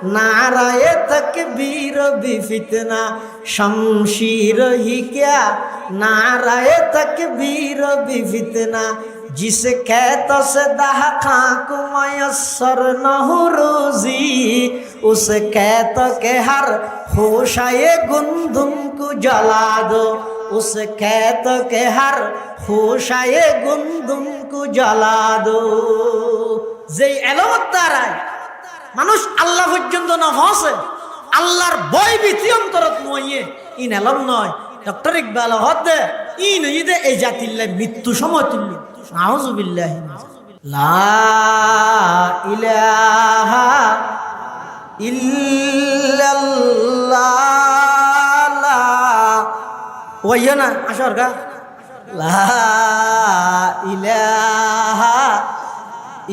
नाराए तकबीर भी फितना। शमशीर ही क्या नाराए तकबीर भी फितना। जिस कहत से दहका को मयसर न हो रोजी उस कहत के हर होशाए गुंदुम को जला दो उस कहत के हर होशाए गुंदुम को जला दो যেই এলামত দ্বারায় মানুষ আল্লাহ পর্যন্ত না পৌঁছে আল্লাহর ভয় ভীতি অন্তরত নয় ইন এলম নয় ডক্টর ইকবাল হদে ইন ইদে এই জাতিল্লাহ মৃত্যু সময় তুল্য নাউযুবিল্লাহি লা ইলাহা ইল্লাল্লাহ লা ওয়াইনা আসর গা লা ইলাহা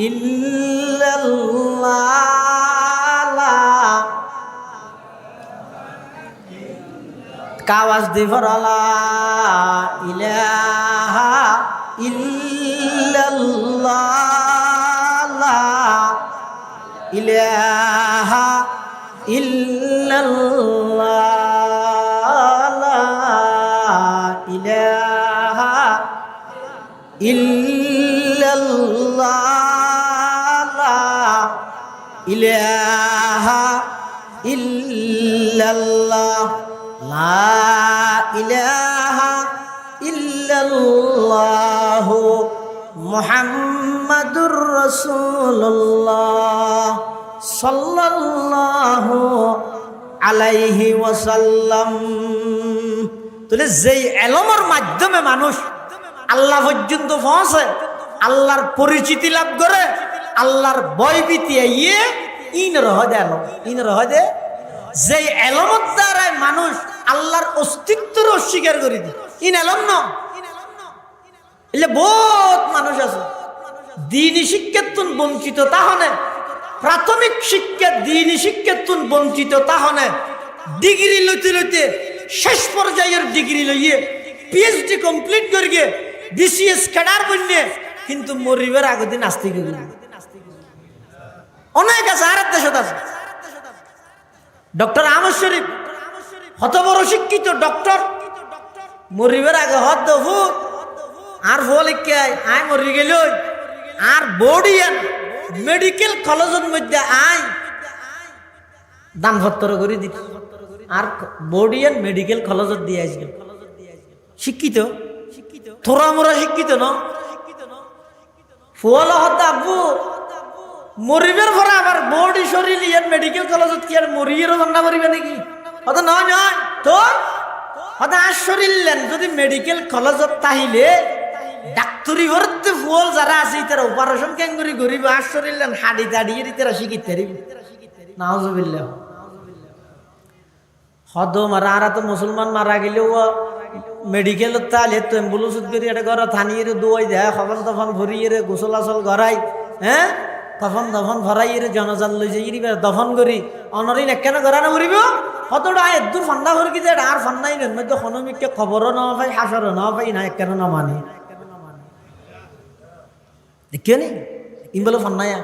ইল্লাল্লাহ কাওয়াজ দি ফরলা ইলাহা ইল্লাল্লাহ ইলাহা ইল্লাল্লাহ ইলাহা ইল্লাল্লাহ ইলাহা ইল্লাল্লাহ লা ইলাহা ইল্লাল্লাহ মুহাম্মাদুর রাসূলুল্লাহ সাল্লাল্লাহু আলাইহি ওয়াসাল্লাম তাহলে যেই এলমের মাধ্যমে মানুষ আল্লাহ পর্যন্ত পৌঁছে আল্লাহর পরিচিতি লাভ করে আল্লাহর ভয়ভীতি ইয়ে ইন রহদে আলম ইন রহদে যে এলমত দ্বারায় মানুষ আল্লাহর অস্তিত্বর অস্বীকার করে দি ইন এলম ন এলে বহুত মানুষ আছে দ্বীনি শিক্ষাতুন বঞ্চিত তাহলে প্রাথমিক শিক্ষা দ্বীনি শিক্ষাতুন বঞ্চিত তাহলে ডিগ্রি লইতে লইতে শেষ পর্যায়ের ডিগ্রি লইয়ে পিএইচডি কমপ্লিট করিয়ে বিসিএস ক্যাডার বন্যে কিন্তু মরিবের আগের দিন নাস্তিক হয়ে অনেক আছে আর দেশত আছে ডক্টর আহমদ শরীফ হত বড় শিক্ষিত ডক্টর মরিবের আগে হত দফু আর ফলিকে আয় মরি গেল আর বডিয়ান মেডিকেল কলেজের মধ্যে আয় দান ভত্তর করে দিত আর বডিয়ান মেডিকেল কলেজত দিয়ে আসবে শিক্ষিত থোড়া মোরা শিক্ষিত ন ফুয়ালা হত আব্বু মরিবের পরে আবার বডি শরীর ইয়ার মেডিকেল কলেজত কি আর মরিয়েরও রান্না করিবে নাকি হত নয় নয় তো হত আর শরীর লেন যদি মেডিকেল কলেজত তাহিলে ডাক্তারি ভরতে ফুল যারা আছে তারা অপারেশন কেন করি গরিব আর শরীর লেন হাড়ি দাঁড়িয়ে তারা শিখিতে পারিব নাউজুবিল্লাহ হদ মারা আর তো মুসলমান মারা গেলেও মেডিকেল তাহলে তো অ্যাম্বুলেন্স করি এটা ঘর থানিয়ে দোয়াই দেয় খবর তখন ভরিয়ে গোসল আসল গড়াই হ্যাঁ তখন দফন ভরাইয়ে জনজাল লই যাই দফন করি অনরিন একখানে গড়ানো করিব কতটা এদূর ফান্ডা ভরি কি আর ফান্ডাই নেন মধ্যে খনমিককে খবরও না পাই হাসরও না পাই না একখানে না মানে দেখিও নি ইমবলো ফান্নায়া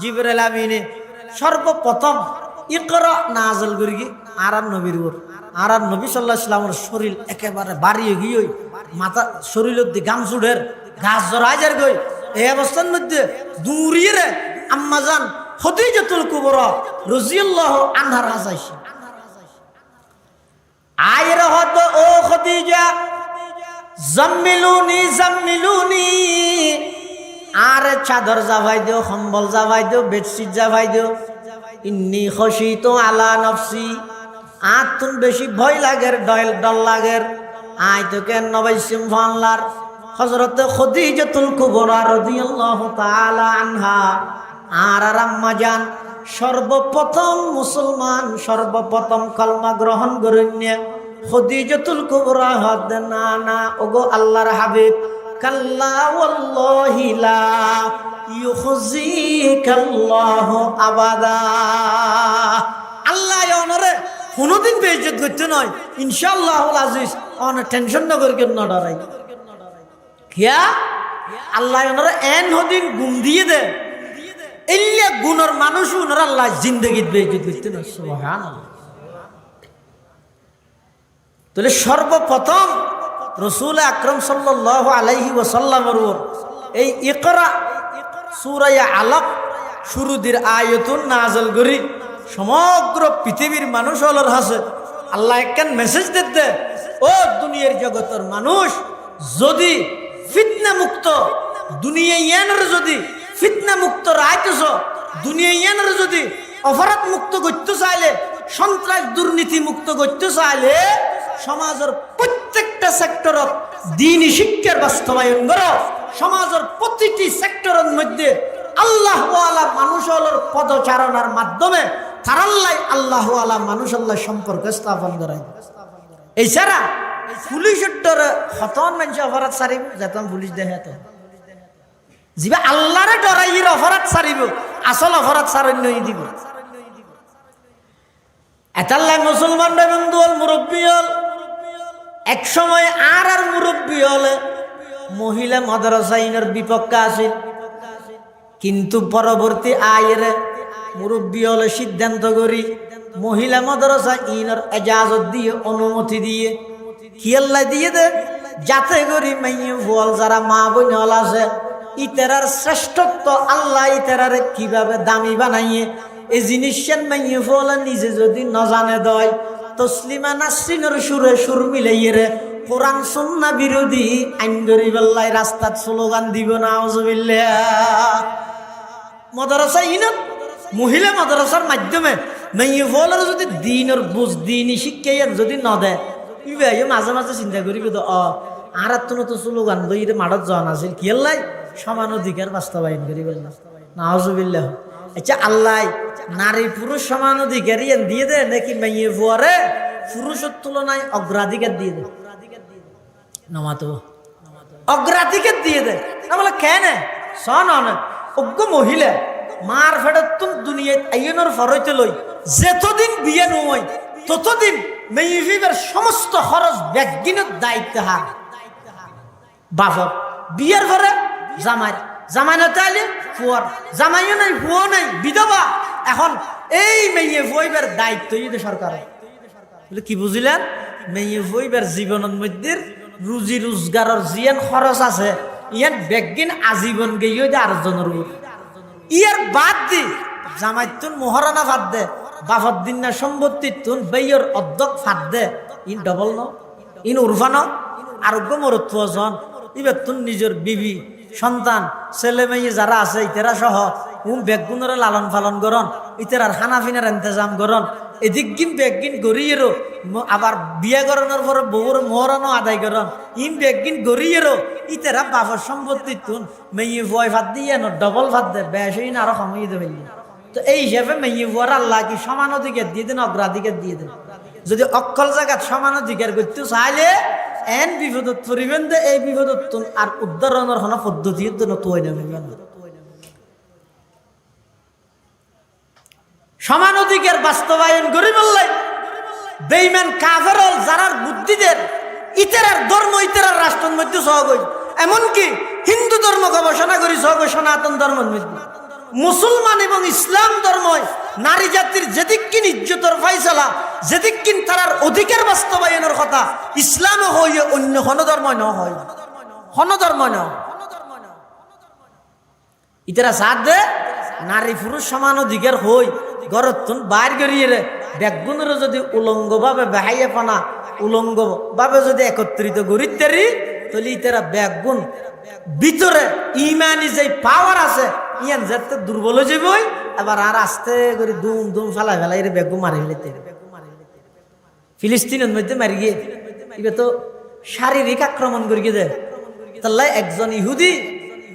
জিবরাইল আমিনে সর্বপ্রথম ইকরা নাযিল করি আর নবীর উপর আর নবী সাল্লাল্লাহু আলাইহি ওয়াসাল্লামের শরীর একেবারে বাড়িয়ে গিয়ে মাথা শরীরের দিকে গাম সুডের গাছ জড়াইজার গই এই অবস্থার মধ্যে দূরিয়ে আম্মাজান খাদিজাতুল কুবরা রাদিয়াল্লাহু আনহার হাসাইছে আয়ের হদ ও খাদিজা জাম্মিলুনি জাম্মিলুনি আর চাদর জাভাই দিও কম্বল জাভাই দিও বেডশিট জাভাই দিও ইন্নী খশিতু আলা নফসি আতুন বেশি ভয় লাগের ডল লাগের আই তো কেন নবাইসিম ফানলার হযরত খাদিজাতুল কুবরা রাদিয়াল্লাহু তাআলা আনহা আর আম্মা জান সর্বপ্রথম মুসলমান সর্বপ্রথম কলমা গ্রহণ করেন খাদিজাতুল কুবরা হদ না না ওগো আল্লাহর হাবিব কাল্লা ওয়াল্লাহি লা ইউখজিকাল্লাহু আবাদা আল্লাহ ওনরে কোনদিন বেইজ্জত করতে নয় ইনশাআল্লাহুল আজিজ অন টেনশন না করি কেন ডরাই কিয়া আল্লাহ ওনরে এন হদিন গুণ দিয়ে দে এল্লা গুণের মানুষ ওনরে আল্লাহ জিন্দেগিত বেইজ্জত করতে নয় সুবহানাল্লাহ তাহলে সর্বপ্রথম রসুল আকরম সাল্লাল্লাহু আলাইহি ওয়াসাল্লামের উপর এই ইকরা সূরা আলাক শুরুদির আয়াতুন নাযিল করি সমগ্র পৃথিবীর মানুষ হলর হাসে আল্লাহ একখান মেসেজ দিতে, ও দুনিয়ার জগতের মানুষ, যদি ফিতনা মুক্ত দুনিয়া ইয়ানের যদি ফিতনা মুক্ত রাইতেছ, দুনিয়া ইয়ানের যদি অপরাধ মুক্ত করতে চাইলে, সন্ত্রাস দুর্নীতি মুক্ত করতে চাইলে সমাজের প্রত্যেকটা সেক্টরত দ্বীনি শিক্ষার বাস্তবায়ন করো। সমাজের প্রতিটি সেক্টরের মধ্যে আল্লাহ ওয়ালা মানুষ হলোর পদচারণার মাধ্যমে তারাল্লাই আল্লাহ ওয়ালা মানুষ আল্লাহ সম্পর্ক স্থাপন করাই। এছাড়া পুলিশের ডরে হতন মানুষ অপরাধ সারিব, যেতাম পুলিশ দেখে তো যিবা আল্লাহরে ডরাই ইর অপরাধ সারিব, আসল অপরাধ সারণ্য দিব। এতাল্লাই মুসলমান বন্ধু হল মুরব্বী হল, এক সময় আর মুরব্বী হলে মহিলা মাদ্রাসা ইনের বিপক্ষে আসিল, কিন্তু পরবর্তী আয়ের মুরব্বী হলে সিদ্ধান্ত করি মহিলা মাদ্রাসা ইনের এজাজত দিয়ে অনুমতি দিয়ে খেয়াল্লা দিয়ে দে, যাতে করি মেয়ে বল যারা মা বোন হল আছে ইতারার শ্রেষ্ঠত্ব আল্লাহ ইতারারে কিভাবে দামি বানাইয়ে এই জিনিসের মেয়ে বল নিজে যদি ন জানে দয় তসলিমা নাসরিনের সুরে সুর মিলাইয়ে রে কোরআন সুন্নাহ বিরোধী আইন গরি বেল্লাই রাস্তাত স্লোগান দিব না আউযুবিল্লাহ। মাদ্রাসা ইনত মহিলা মাদ্রাসার মাধ্যমে মেয়ে বলের যদি দিনের বুঝ দিনই শিক্ষাই যদি ন দেয় ইবে মাঝে মাঝে চিন্তা করিবে তো আর তো স্লোগান দই মাঠত জন আছিল কিয়াল্লাই সমান অধিকার বাস্তবায়ন করিবে না আউযুবিল্লাহ। আচ্ছা আল্লাহ নারী পুরুষ সমান অধিকার দিয়ে দে নাকি মেয়ে ভুয়ারে পুরুষের তুলনায় অগ্রাধিকার দিয়ে দে? নমাতো অগ্রাধিকার দিয়ে দে না বলে কেন সন অজ্ঞ মহিলা মার ফেরত তুম দুনিয়ায় আইনের ফরইতে লই যেতদিন বিয়ে নয় ততদিন মেয়ে ফিবের সমস্ত খরচ ব্যাগিনের দায়িত্ব হার বাপর, বিয়ের ঘরে জামাই, জামাই না চাইলে ফুয়ার, জামাইও নাই ফুয়াও নাই বিধবা, এখন এই মেয়ে বইবার দায়িত্ব যদি সরকার বলে কি বুঝিলেন? মেয়ে বইবার জীবনের মধ্যে রুজি রোজগারের জিয়ান খরচ আছে ইয়ান বেগিন আজীবন গিয়ে আরেকজনের ইয়ার বাদ দি জামাই তুন মহারানা ফাঁদ দে, বাপর দিন না সম্পত্তি তুন বেয়ের অর্ধক ফাঁদ দে, ইন ডবল ন ইন উর্ফা ন আরোগ্য মরত্ব জন এবার তুন নিজের বিবি সন্তান ছেলে মেয়ে যারা আছে ইতারা সহ বেগুনের লালন পালন করন, ইতারার খানা পিনার ইন্তজাম করন, এদিক গিন বেগিন গড়িয়েরও আবার বিয়ে করানোর পরে বউর মহরানো আদায় করন, ইন বেগিন গড়িয়েরও ইতারা বাপর সম্পত্তি তুন মেয়ে ভয় ফাঁদ দিয়ে ডবল ফাঁদ দে বেশি না আরো কমিয়ে দেবে। তো এই হিসাবে মেয়ে ভুয়ার আল্লাহ কি সমান অধিকার দিয়ে দেন, অগ্রাধিকার দিয়ে দেন। যদি অক্কল জায়গাত সমান অধিকার করতে চাইলে এন বিপদত পরিবেন দে, এই বিপদত আর উদ্ধারণের কোনো পদ্ধতির জন্য তুই নেবেন। সমান অধিকার বাস্তবায়ন করি বললাই বেঈমান কাফের যারার বুদ্ধিদের ইতারার ধর্ম ইতারার রাষ্ট্রের মধ্যে সহগ, এমনকি হিন্দু ধর্ম গবেষণা করি সহগ সনাতন ধর্মের মধ্যে মুসলমান এবং ইসলাম ধর্ম নারী জাতির যেদিকিন ইজ্জতের ফাইসালা যেদিকিন তারার অধিকার বাস্তবায়নের কথা ইসলামে হইয়ে অন্য কোনো ধর্ম ন হয়, কোনো ধর্ম ন ইতারা সাথ দে নারী পুরুষ সমান অধিকার হই গরতুন বাইর করিয়ে ব্যাগুনের যদি উলঙ্গ ভাবে বেহাইয়ে পানা উলঙ্গ ভাবে যদি একত্রিত গরিতারি তাহলে ইতারা ব্যাগুন ভিতরে ইমানি যে পাওয়ার আছে ইয়ান যেতে দুর্বল হয়ে যাবই, আবার আর আস্তে করে দুম দুম ফেলাই ফেলাই বেগু মারি ফেলতে ফিলিস্তিনের মধ্যে মারি গিয়ে এবার তো শারীরিক আক্রমণ করি গিয়ে দেয়। তাহলে একজন ইহুদি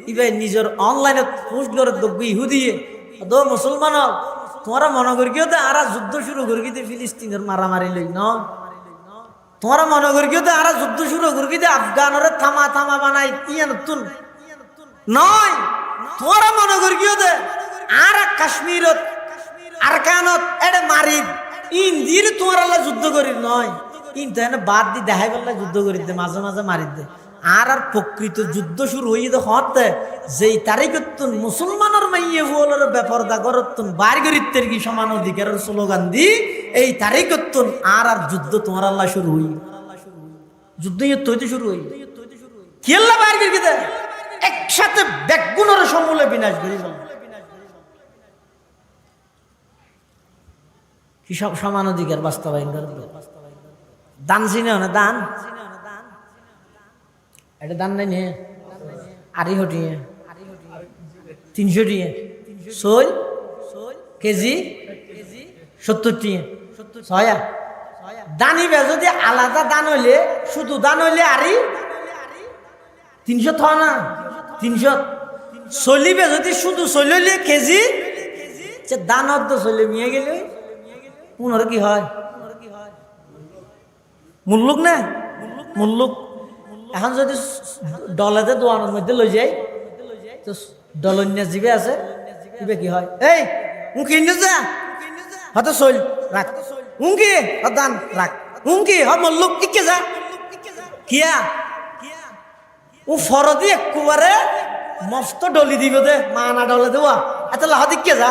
এবার নিজের অনলাইনে পোস্ট করে দেখবো ইহুদি দো মুসলমান তোমরা মনে করি কেউ আর যুদ্ধ শুরু করি গিয়ে ফিলিস্তিনের মারামারি লই ন, তোমরা মনে করি কেউ আর যুদ্ধ শুরু করি গিয়ে আফগানের থামা থামা বানাই ইয়ান তুন নয়, তোমরা মনে করি কেউ আর কাশ্মীরত আর কানত এটা মারি ইন্দির তোমার যুদ্ধ করি নয়, কিন্তু এনে বাদ দি দেখাই বললে যুদ্ধ করি দে মাঝে মাঝে মারি দে আর প্রকৃত যুদ্ধ শুরু হয়ে হতে যেই তারিখতুন মুসলমানের মাইয়ে বলার ব্যাপার দা করতুন বার গরিতের কি সমান অধিকারের স্লোগান দি এই তারিখতুন আর যুদ্ধ তোমার আল্লাহ শুরু হই যুদ্ধ হইতে শুরু হইল কেল্লা বাইর গিয়ে একসাথে ব্যাগুণের সমূলে বিনাশ করি কি সব সমান অধিকার বাস্তবায়ন করবে দান চিনে না দান এটা দান নাই নিয়ে আড়ি হটিয়ে 300 টিয়ে সোল কেজি 70 টিয়ে ছয়া দানিবে যদি আলাদা দান হইলে শুধু দান হইলে আড়ি 300 থ না 300 চলিবে যদি শুধু চলিলে কেজি দান অর্ধ চলে মিয়ে গেলে পুনর কি হয় মুল্লুক না মুল্লুক এখন যদি ডলেতে দোয়ানোর মধ্যে লই যাই তো ডলন্যা জিবে আছে ইবে কি হয় এই উঁকি যা হয়তো চল রাখ উঁকি দান রাখ উঁকি হ মুল্লুক ইকে যা কিয়া ও ফরদি একবারে মস্ত ডলি দিব দে মানা ডলে দেওয়া এত লাহদি কে যা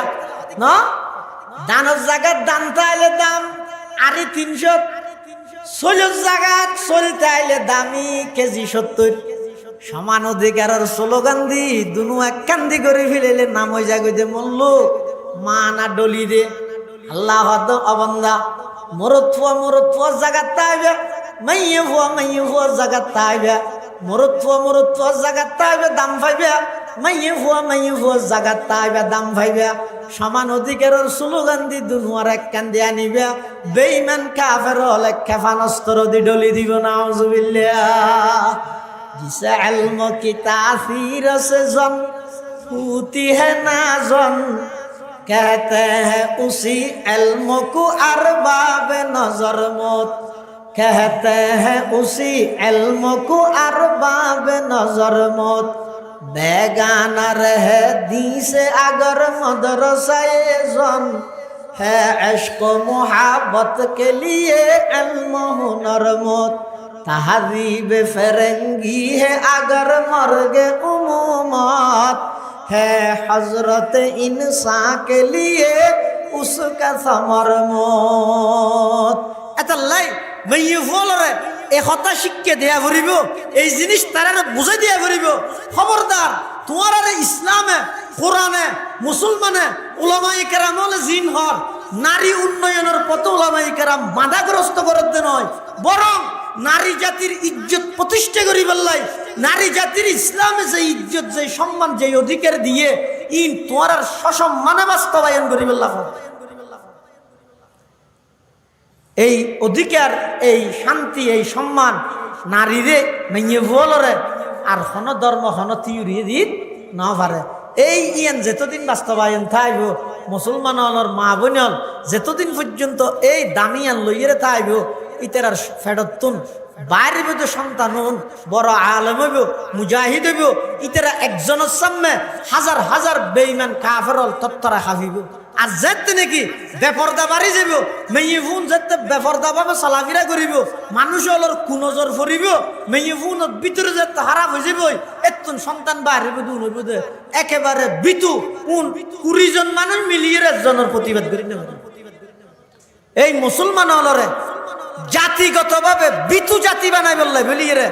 না দানের জায়গার দান তাইলে দাম আরে 300 চল্লিশ জায়গা চলতে আইলে দামি কেজি 70 সমান অধিকারের স্লোগান দি দুনু এক কান্দি করে ফেলে নাম হয়ে যাগো যে মল্লু মানা ডলি রে আল্লাহ অবন্দা মরত ফুয়া জায়গা তাইবে মাইয়ে ফুয়া জায়গা তাইবে মরত ফুয়া জায়গা তাইবে দাম পাইবে মাইয়ে ফুয়া জায়গা তাইবে দাম পাইবে সমান অধিকারের স্লোগান দি দুনুয়ার এক কান্দি আনিবে বেঈমান কাফের হলে খেফানস্তর দি ডলি দিব নাউজুবিল্লাহ জিসে ইলম কি তাসির সে জন होती है ना जन कहते हैं उसी इल्म को अरबाब नजर मौत कहते हैं उसी इल्म को अरबाब नजर मौत बेगाना रहे दी से अगर मदरसाए जन है इश्क मोहब्बत के लिए इल्म हुनर मौत तहजीब फरंगी है अगर मर्ग उमूमत है हजरत इंसान के लिए उसका समर मौत এতলাই মাইয়ে বলরে এই কথা শিক্ষা দেয়া করিব এই জিনিস তারা বুঝাই দেয়া করিব খবরদার তোমার আর ইসলামে কোরআনে মুসলমানে উলামায়ে কেরাম হলে জিন হর নারী উন্নয়নের পথে উলামায়ে কেরাম বাধাগ্রস্ত করতে নয় বরং নারী জাতির ইজ্জত প্রতিষ্ঠা করি বললাই নারী জাতির ইসলামে যে ইজ্জত যে সম্মান যে অধিকার দিয়ে ইন তোমার আর সসম্মানে বাস্তবায়ন করি বললাম এই অধিকার এই শান্তি এই সম্মান নারীরে মেয়ে বলরে আর হন ধর্ম হন থিওরি দিত না পারে এই ইয়ান যতদিন বাস্তবায়ন থাকব মুসলমান হলর মা বোনল যতদিন পর্যন্ত এই দামিয়ান লইয়েরে থাকব ইতার আর ফেরতুন বাইরে মধ্যে সন্তান হন বড় আলেম হইব মুজাহিদ হইব ইতারা একজনের সামনে হাজার হাজার বেঈমান কাফের তত্তরা খাবিব আর যেতে নাকি বেপরদা বাড়ি যাব মেয়ে ফোন যেতে বেপরদা ভাবে চলাফেরা করিব মানুষ হলর কুনজর ফরিব মেয়ে ফোনের ভিতরে যেতে হারাপ হয়ে যাব এতন সন্তান বাড়িব দুন হইব দে একেবারে বিতু কোন 20 জন মানুষ মিলিয়ে একজনের প্রতিবাদ করি না এই মুসলমান হলরে জাতিগতভাবে বিতু জাতি বানাই বললে বলিয়ে রে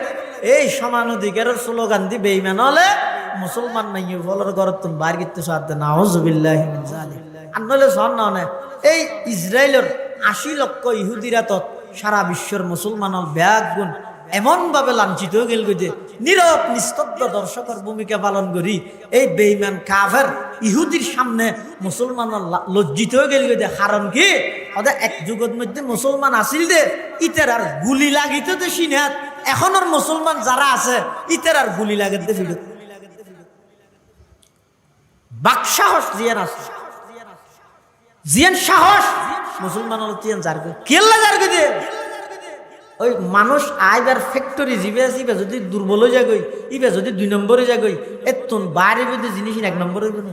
এই সমান অধিকারের স্লোগান দি বেঈমান হলে মুসলমান নাই বলার ঘর তুমি বার গিতে সাথে নাউজুবিল্লাহি মিন যালিক আনলে সন না এই ইসরায়েলের 80 লক্ষ ইহুদিরা তো সারা বিশ্বের মুসলমানল ব্যাগ গুণ এমন ভাবে লাঞ্ছিত হয়ে গেল যে নীরব নিস্তব্ধ দর্শকের ভূমিকা পালন করি এই বেঈমান কাফের ইহুদির সামনে মুসলমান লজ্জিত হয়ে গেল যে কারণ কি ওদের এক যুগের মধ্যে মুসলমান আসিল দে ইতার আর গুলি লাগিত দে সিনাত এখনের মুসলমান যারা আছে ইতার আর গুলি লাগে দে ফিরত বাকসাহস জিয়ান আছে জিয়ান সাহস মুসলমান হল জিয়ান জারগে কেল্লা জারগে দে ওই মানুষ আইবার ফ্যাক্টরি জিবে আসিবে যদি দুর্বল হয়ে যাগই ইবে যদি 2 নম্বরে যাগই এতন বাইরে মধ্যে জিনিস 1 নম্বরে হইব না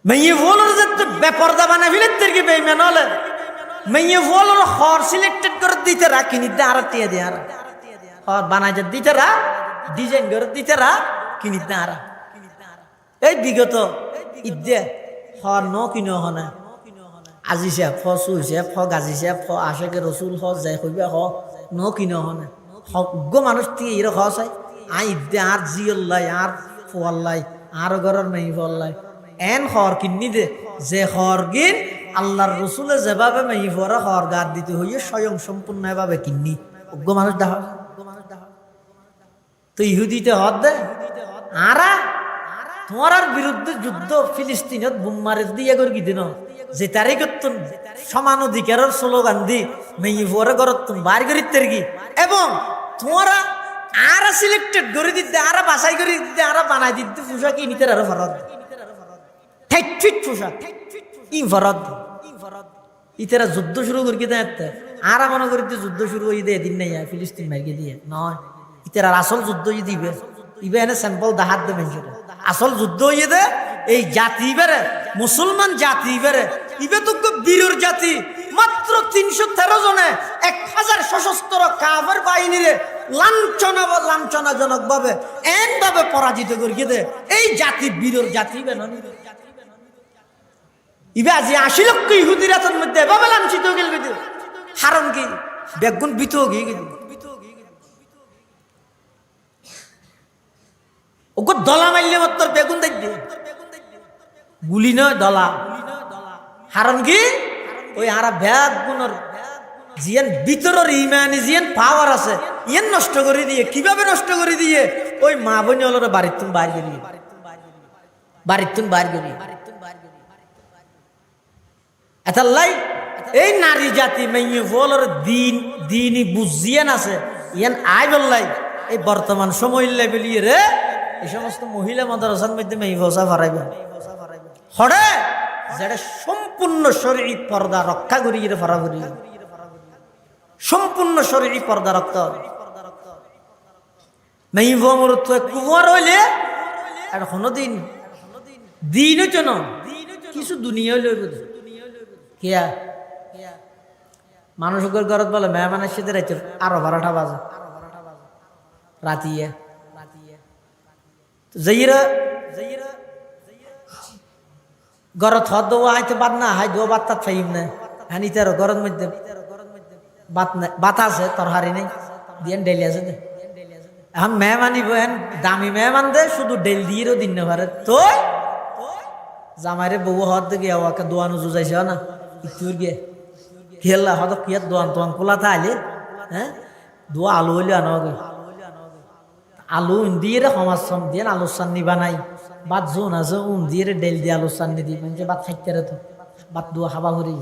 মেয়ে বলর যে বেপরদা বানাই ফেলে তেরকে বেঈমান হলে মেয়ে বলর হর সিলেক্টেড করে দিতে রা কিনি দে আর টিয়া দে আর হর বানাই যে দিতে রা ডিজাইন করে দিতে রা কিনি দে আর এই বিগত ইদে হর ন কিনো হনা আজি সে ফসু সে ফ গাজি সে ফ আশেকে রসুল হ যাই কইবে হ ন কিনে হনে সজ্ঞ মানুষ থেকে এর হস হয় আই দে আর জিয়ল্লাই আর ফোয়াল্লাই আর ঘরের মেয়ে ফল্লাই এন হর কিন্নি দে যে হর গিন আল্লাহর রসুলে যেভাবে মেয়ে ফরা হর গার দিতে হইয়ে স্বয়ং সম্পূর্ণ এভাবে কিন্নি অজ্ঞ মানুষ দেখা তো ইহুদিতে হদ দে আরা তোমার বিরুদ্ধে যুদ্ধ ফিলিস্তিনত বুম্মারে দিয়ে করে কি দিন যে তারিখত সমান অধিকারের স্লোগান দি মেয়ে ফরে ঘরত বার করিতে কি এবং তোমরা আরা সিলেক্টেড করে দিতে আরা বাছাই করে দিতে আরা বানাই দিতে পোশাক নিতে আরো ফরত ঠিক পোশাক ই ফরত ইতারা যুদ্ধ শুরু করি দেয় আরা মনে করি যুদ্ধ শুরু হয়ে দেয় দিন নাই ফিলিস্তিন মাইকে দিয়ে নয় ইতারা আসল যুদ্ধ দিবে ইবে এনে স্যাম্পল দাহাত দেবেন সেটা আসল যুদ্ধ হয়ে দে এই জাতি বেড়ে মুসলমান জাতি বেড়ে ইবে তো বীরের জাতি মাত্র 313 জনে 1000 সশস্ত্র কাফের বাহিনীরে লাঞ্ছনাজনক ভাবে এন ভাবে পরাজিত করিয়ে দে এই জাতি বীরের জাতি বেন ইবে আজি 80 লক্ষ ইহুদির আতর মধ্যে এভাবে লাঞ্ছিত হয়ে গেল হারণ কি বেগুন বিত হয়ে গেল ওকে দলা মারলে মাত্র বেগুন দেখবে গুলি নয় দলা হারণ কি ওই আরা বেগুনের জিয়ান ভিতরের ইমানি জিয়ান পাওয়ার আছে ইয়ান নষ্ট করে দিয়ে কিভাবে নষ্ট করে দিয়ে ওই মা বোন হলো বাড়ির তুমি বাইর করি এতাল্লাই এই নারী জাতি মেয়ে বলর দিনই বুঝিয়ান আছে ইয়ান আই বললাই এই বর্তমান সময় লেবেলিয়ে রে এই সমস্ত মহিলা মাদ্রাসার মধ্যে মেয়ে বসা ভরাইবে হরে যেটা সম্পূর্ণ শরীর পর্দা রক্ষা করি ফরা করি সম্পূর্ণ শরীর পর্দা রক্ত মেয়ে ভমর তো কুমার হইলে আর কোনদিন দিন জন্য কিছু দুনিয়া লইব কিয়া মানুষের ঘরত বলে মেহমানের সাথে রাইতে 12টা বাজে রাতিয়ে যাইরা গরত হদ দোয়া আইতে বাদ না হাই দোয়া বাত তাত ফাইম না হানি তার গরত মধ্যে বাত আছে তরহারি নেই দিয়েন ডেলি আছে দে এখন মেহমানি বহেন দামি মেহমান দে শুধু ডেল দিয়েও দিন না পারে তো জামাইরে বউ হদ দে গিয়া ওকে দোয়ানো জুজাইছে না ইতুর গিয়ে খেলা হদ কিয়াত দোয়ান তোয়ান কোলা তাইলে হ্যাঁ দোয়া আলু হইলে আনো আলু দিয়ে সমাজ সম দিয়ে আলু চান্নি বানাই বাত জোন আছে দিয়ে ডেল দিয়ে আলু চান্নি দি মানে বাত খাইতে তো বাত দোয়া খাবা করি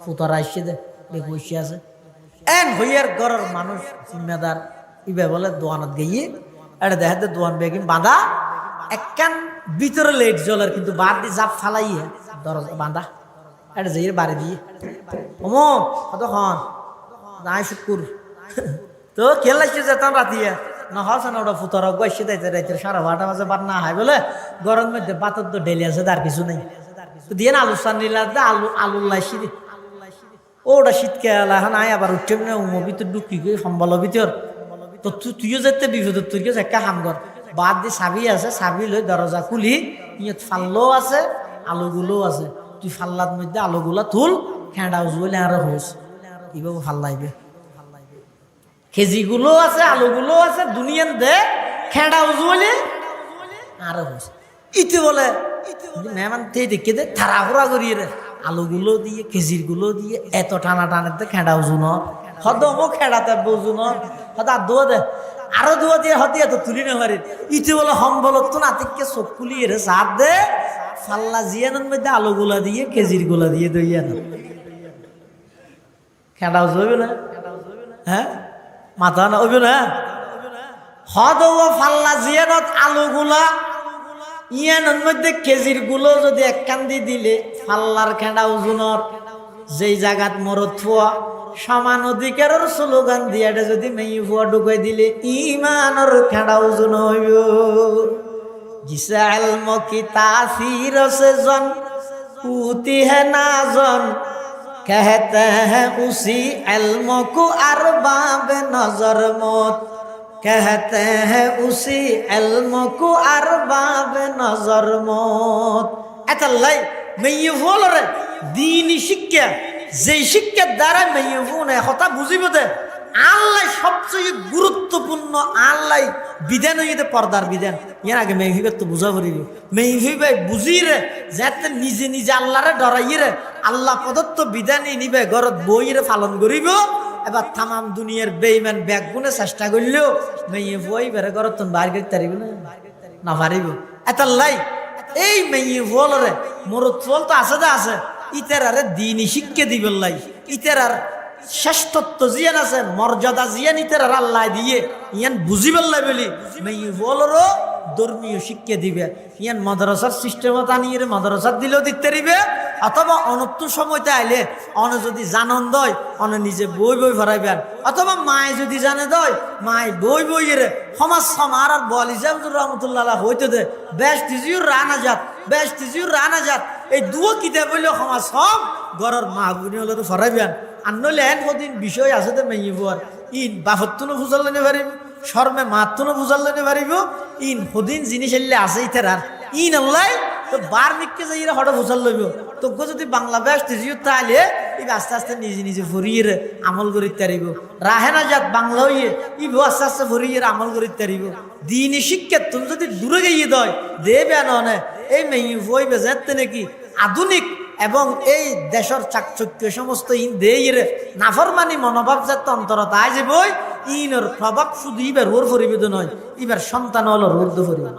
ফুতরা আসছে দে বসে আছে এন হইয়ার ঘরের মানুষ জিম্মেদার ইবে বলে দোয়ানত গিয়ে এটা দেখা দে দোয়ান বেগিন বাঁধা একখান ভিতরে লেট জলের কিন্তু বাদ দিয়ে জাপ ফালাইয়ে দরজা বাঁধা এটা যাই বাড়ি দিয়ে অমো কতক্ষণ নাই শুকুর তো খেল লাগছে যেতাম রাতিয়ে না হস না ওটা ফুতরা গেছে যাইতে রাইতে 12:30 বাজে বাদ না হয় বলে গরম মধ্যে বাতর তো ডেলি আছে তার কিছু নেই তো দিয়ে না আলু চান নিলা আলু লাইছি দি ওটা শীতকাল এখন আয় আবার উঠছে না উমো ভিতর ঢুকি গিয়ে সম্বলের ভিতর তো তুইও যেতে বিপদ তুই গেছে একটা কাম কর বাদ দিয়ে চাবি আছে চাবি লই দরজা খুলি ইয়ত ফাল্লও আছে আলুগুলোও আছে তুই ফাল্লার মধ্যে আলুগুলা তুল খেঁড়া উজবলে আরো হোস এইভাবে ফাল্লাইবে খেজিগুলো আছে আলুগুলো আছে দুনিয়ান দে খেঁড়া উজবলে আরো হোস ইতি বলে মেহমান দেখে দে থাড়াহুড়া করিয়ে রে আলুগুলো দিয়ে খেজির গুলো দিয়ে এত টানা টানাতে খেঁড়া উজুন হদমও খেড়াতে বুঝুন হদ আর দোয়া দে আরো দোয়া দিয়ে হতে এত তুলি না পারি ইতি বলে সম্বলত তো নাতিককে চোখ খুলিয়ে রে সাত দে ফাল্লা জিয়ানোর মধ্যে আলুগুলা দিয়ে খেজির গুলা দিয়ে দইয়া না খেঁড়া উজবে না হ্যাঁ মাথা না ওইবে না হদ ফাল্লা জিয়ানত আলুগুলা ইয়ানোর মধ্যে কেজির গুলো যদি এক কান্দি দিলে ফাল্লার খেঁড়া ওজনের যেই জায়গাত মরত ফুয়া সমান অধিকারের স্লোগান দিয়ে যদি মেয়ে ফুয়া ঢুকাই দিলে ইমানের খেঁড়া ওজন হইব জিসা ইলম কি তাসির সে জন উতি হে না জন कहते हैं उसी इल्म को अरबाब नजर मौत कहते हैं उसी इल्म को अरबाब नजर मौत এতাল্লাই মেয়ে বলরে দ্বীনি শিক্ষা যেই শিক্ষার দ্বারা মেয়ে ফোনে কথা বুঝিব দে আল্লাহ সবচেয়ে গুরুত্বপূর্ণ আল্লাহ বিধান হইতে পর্দার বিধান। এর আগে মেয়ে তো বুঝা করিব, মেয়ে বুঝি রে যাতে নিজে নিজে আল্লাহরে ডরাই রে আল্লাহ প্রদত্ত বিধানই নিবে ঘরত বইরে পালন করিব। এবার তামাম দুনিয়ার বেইমান ব্যাগ গুনে চেষ্টা করলেও মেয়ে বই বেড়ে ঘরত বাইর করতে পারিব না পারিব। এতাল্লাই এই মেয়ে বলরে মরত ফল তো আছে দা আছে, ইতারে দিনই শিক্ষা দিবল্লাই, ইতার শ্রেষ্ঠত্ব জিয়ান আছে, মর্যাদা জিয়ান ইতার আল্লাহ দিয়ে ইয়ান বুঝিবল্লাই বলি মেয়ে বলরও ধর্মীয় শিক্ষা দিবে। ইয়ান মাদ্রাসার সিস্টেমত আনিয়ে মাদ্রাসার দিলেও দিতে দিবে, অথবা অনত্য সময়তে আইলে অন যদি জানন দয় অন নিজে বই বই ভরাইবেন, অথবা মায় যদি জানে দয় মায় বই বইয়ের সমাজ সমার আর বল হিসাব রহমতুল্লাহ হইতে দে বেশ তিজিউর রানা জাত, বেশ তিজিউর রানা জাত এই দুও কিতাব হইলেও সমাজ সব ঘরের মা বুনি হলে ভরাইবেন। আর নইলে এন কদিন বিষয় আছে তো মেয়ে বুয়ার ইন বাফত্তুনো ফুজাল লেনে পারিব, শর্মে মাতুনো ফুজাল লেনে পারিব, ইন কদিন জিনিস এলে আছে ইতার আর ইন আল্লাহ তো বার মিককে যাই হঠাৎ ফুজাল লইব। তোকে যদি বাংলা বেশ তিজিউর তাহলে এই আস্তে আস্তে নিজে নিজে ফরিয়ে আমল করিতে পারিব। রাহে না যাত বাংলা হইয়ে ইবো আস্তে আস্তে ফরিয়ে আমল করিতে পারিব। দিনই শিক্ষা তুমি যদি দূরে গিয়ে দয় দেবে নয় এই মেয়ে বই বেজাতে নাকি আধুনিক এবং এই দেশের চাকচক্য সমস্ত ইন দেয়ের নাফরমানি মনোভাব যাতে অন্তরত আয় যে বই ইনর প্রভাব শুধু ইবার ওর ফরিবে নয়, ইবার সন্তান হলো রুদ্ধ ফরিবে,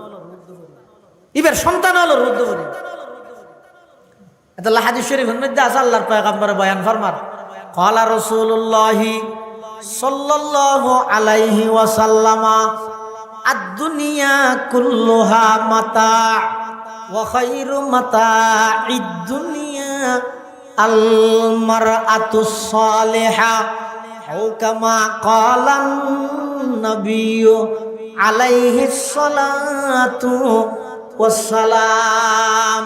ইবার সন্তান হলো রুদ্ধ ফরিবে। এটা হাদিস শরীফের মধ্যে আছে আল্লাহর পয়গম্বর বয়ান ফরমার ক্বালা রাসূলুল্লাহ সাল্লাল্লাহু আলাইহি ওয়াসাল্লাম আদ-দুনিয়া কুল্লুহা মাতা ওয়া খায়রু মাতা'id দুনিয়া আল মারআতুস সালিহা আও কামা ক্বালান নবিয়্যু আলাইহিস সালাতু ওয়াস সালাম।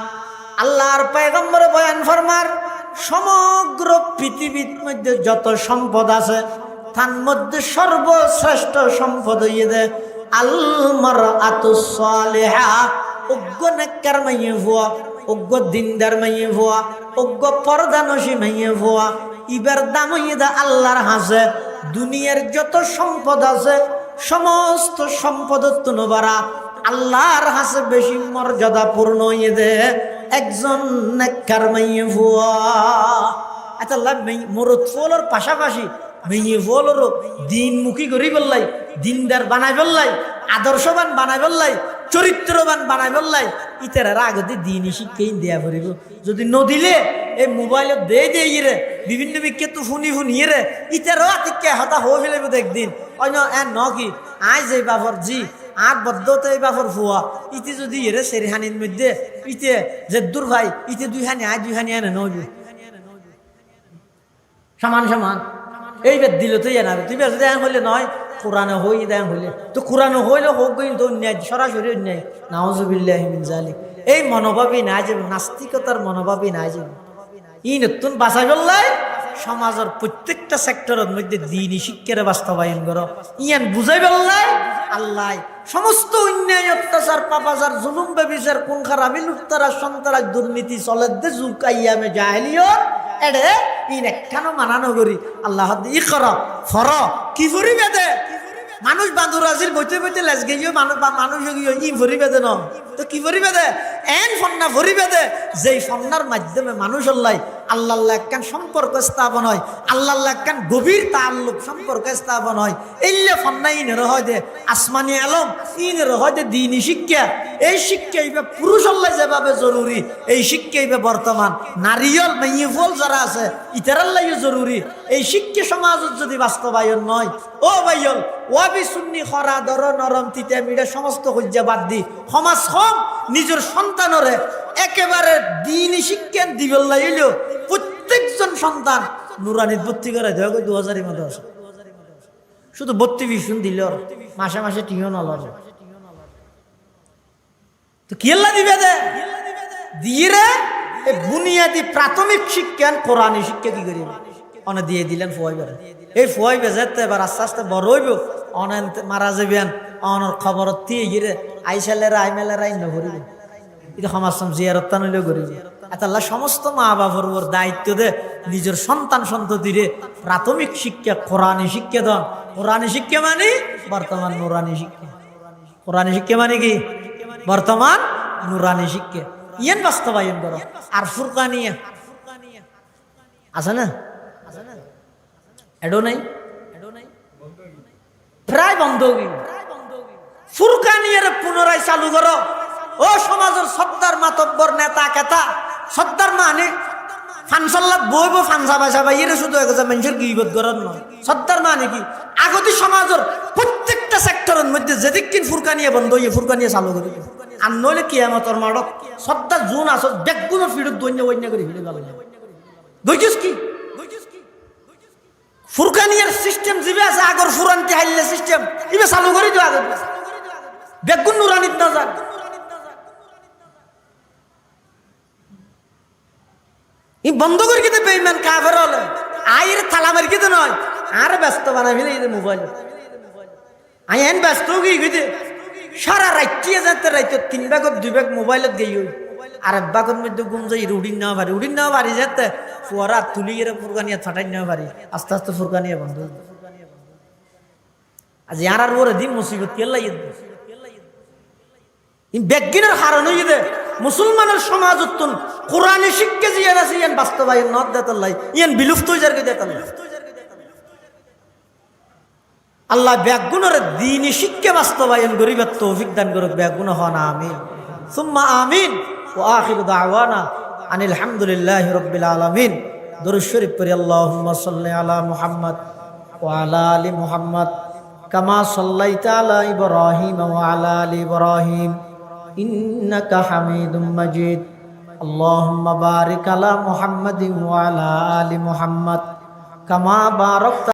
আল্লাহর পয়গম্বর বয়ান ফরমার সমগ্র পৃথিবীর মধ্যে যত সম্পদ আছে তার মধ্যে সর্বশ্রেষ্ঠ সম্পদ হইয়ে দে আল মারআতুস সালিহা, অজ্ঞ নেককার মাইয়ে ভুয়া, অজ্ঞ দিনদার মাইয়ে ভুয়া, অজ্ঞ পর্দানসী মাইয়ে ভুয়া, ইবার দাম হইয়ে দে আল্লাহর হাসে। দুনিয়ার যত সম্পদ আছে সমস্ত সম্পদ তুনবারা আল্লাহর হাসে বেশি মর্যাদা পূর্ণ হইয়ে দে একজন নেককার মাইয়ে ভুয়া। আচ্ছা মরদ ফলর পাশাপাশি মেয়ে ফলরও দিনমুখী করি বললাই, দিনদার বানাই বললাই, আদর্শবান বানাই বললাই, চরিত্রবান বানাই বললাই ইতার আগতে দিনই শিক্ষাই দেয়া পড়িব। যদি নদিলে এই মোবাইলত দিয়ে রে বিভিন্ন বিক্ষে তো শুনিয়ে রে ইতারও আতিকে হতা হয়ে ফেলব একদিন অন্য ন কি আই যে বাপর জি আর বদ্ধতে এই বাপর ফুয়া ইতি যদি এরে সেরিহানির মধ্যে ইতে যে দূর ভাই ইতে দুইখানি আয় দুইখানি আনে নইব সমান সমান এইবার দিল তো জানাবে তুই বেশ দেন হইলে নয় কোরআনে হই দেন হইলে তো কোরআনে হইলে হোক কিন্তু অন্যায় সরাসরি অন্যায় নাউজুবিল্লাহি মিন যালিক। এই মনোভাবই না যাবে, নাস্তিকতার মনোভাবই না যাবে। ই নতুন বাঁচা গল্লাই সমাজের প্রত্যেকটা সেক্টরের মধ্যে দিনই শিক্ষার বাস্তবায়ন করো ইয়ান বুঝাই বললাই আল্লাহ সমস্ত অন্যায় অত্যাচার পাপাচার জুলুম ব্যভিচার কোন খারাপি লুটতারা সন্তারা দুর্নীতি চলে দে জুকাইয়ামে জাহেলিয়ত এডে ইন একখানো মানানো করি আল্লাহ ই কর ফর কি ফরি বেদে মানুষ বাঁধুরাজির বইতে বইতে লেজ গিয়ে মানুষ ই ভরি বেদে ন তো কি ভরি বেদে এন ফন্না ভরি বেদে যেই ফন্নার মাধ্যমে মানুষ আল্লাহ একখান সম্পর্ক স্থাপন হয়, আল্লাহ একখান গভীর তাল্লুক সম্পর্ক স্থাপন হয়। এইলে ফন্না ইনের হয় দে আসমানি আলম, ইনের হয় দে দিনই শিক্ষা। এই শিক্ষা ইবে পুরুষ যেভাবে জরুরি এই শিক্ষা ইবে বর্তমান নারীয়ল মেয়েফল যারা আছে ইতারাল্লাইও জরুরি। এই শিক্ষা সমাজত যদি বাস্তবায়ন নয় ও ভাইয়ল ওয়াবি সুন্নি খরা দর নরম তিতে মিডে সমস্ত হজ্জা বাদ দি সমাজ কম নিজের সন্তানরে একেবারে দিনই শিক্ষা দিবল্লাই হইল প্রত্যেকজন সন্তান নুরানিত ভর্তি করে দেওয়া 2000 মতো আছে শুধু 32 দিল মাসে মাসে টিও নলর তো কি আল্লাহ দিবে দে দিয়ে রে এই বুনিয়াদি প্রাথমিক শিক্ষা কোরআনী শিক্ষা কি করিব অনে দিয়ে দিলেন ফুয়াইবার এই ফুয়াইবে যেতে এবার আস্তে আস্তে বড় হইব অনেন মারা যাবেন অনর খবর দিয়ে গিরে আইসালেরা আইমেলেরা ইন্ন করিব এটা সমাজ জিয়ারত নইলেও করিব আল্লাহ সমস্ত মা বাবার উপর দায়িত্ব দে নিজের সন্তান সন্ততিরে প্রাথমিক শিক্ষা কোরআনী শিক্ষা দেন। কোরআনী শিক্ষা মানে বর্তমান নুরানি শিক্ষা। কোরআনী শিক্ষা মানে কি? বর্তমান নুরানি শিক্ষা। ইয়ান বাস্তবায়ন করো। আর ফুরকানিয়া আছে না? এডো নাই, প্রায় বন্ধ হয়ে গেল। ফুরকানিয়ার পুনরায় চালু করো। ও সমাজের সর্দার মাতব্বর নেতা কেতা সর্দার মানে ফানসাল্লাত বইব ফানসা বাসা বা এর শুধু এক মানুষের গিবত করার নয়। সর্দার মানে কি? আগতি সমাজের প্রত্যেকটা সেক্টরের মধ্যে যেদিন ফুরকানিয়া বন্ধ হয়ে ফুরকানিয়া চালু করে আর নইলে কিয়ামতের মাড়ক সর্দার জুন আস বেগুনো ফিরত দৈন্য বৈন্য করে ফিরে গেল। বুঝছিস কি? ফুরকানিয়ার সিস্টেম জিবে আছে আগর ফুরান্তি হাইলে সিস্টেম ইবে চালু করে দিও আগে বেগুন নুরানিত না যাক। ই বন্ধ করে কিতে বেঈমান কাফের হলে আইর থালা মারি কিতে নয় আর ব্যস্ত বানাই ফেলে এই মোবাইল আই এন ব্যস্ত কি কইতে সারা রাইটিয়ে যেতে রাইতে 3 ভাগত 2 ভাগ মোবাইলত গই আর এক ভাগের মধ্যে গুম যাই উডিন না পারি যেতে ফুয়ারা তুলি গেলে ফুরকানিয়া ছাটাই না পারি আস্তে আস্তে ফুরকানিয়া বন্ধ আজ আর ওরে দিন মুসিবত কে লাই বেগিনের হারণ হয়ে দে মুসলমানের সমাজ উত্তন কোরআনে শিক্ষা জিয়ার আছে ইয়ান বাস্তবায়ন নদ দেতাল্লাই ইয়ান বিলুপ্ত হয়ে যার দেতাল্লাই। আল্লাহ ব্যাগুণের দ্বীনি শিক্ষা বাস্তবায়ন করিবার তৌফিক দান করুক। ব্যাগুণ হন আমিন সুম্মা আমিন। ওয়া আখিরু দাওয়ানা আনিল হামদুলিল্লাহি রাব্বিল আলামিন। দরুদ শরীফ পড়ি আল্লাহুম্মা সাল্লি আলা মুহাম্মদ ওয়া আলা আলি মুহাম্মদ কামা সাল্লাইতা আলা ইব্রাহিম ওয়া আলা আলি ইব্রাহিম ইন্নাকা হামিদুম মাজিদ। আল্লাহুম্মা বারিক আলা মুহাম্মাদিন ওয়া আলা আলি মুহাম্মদ কামা বারাকতা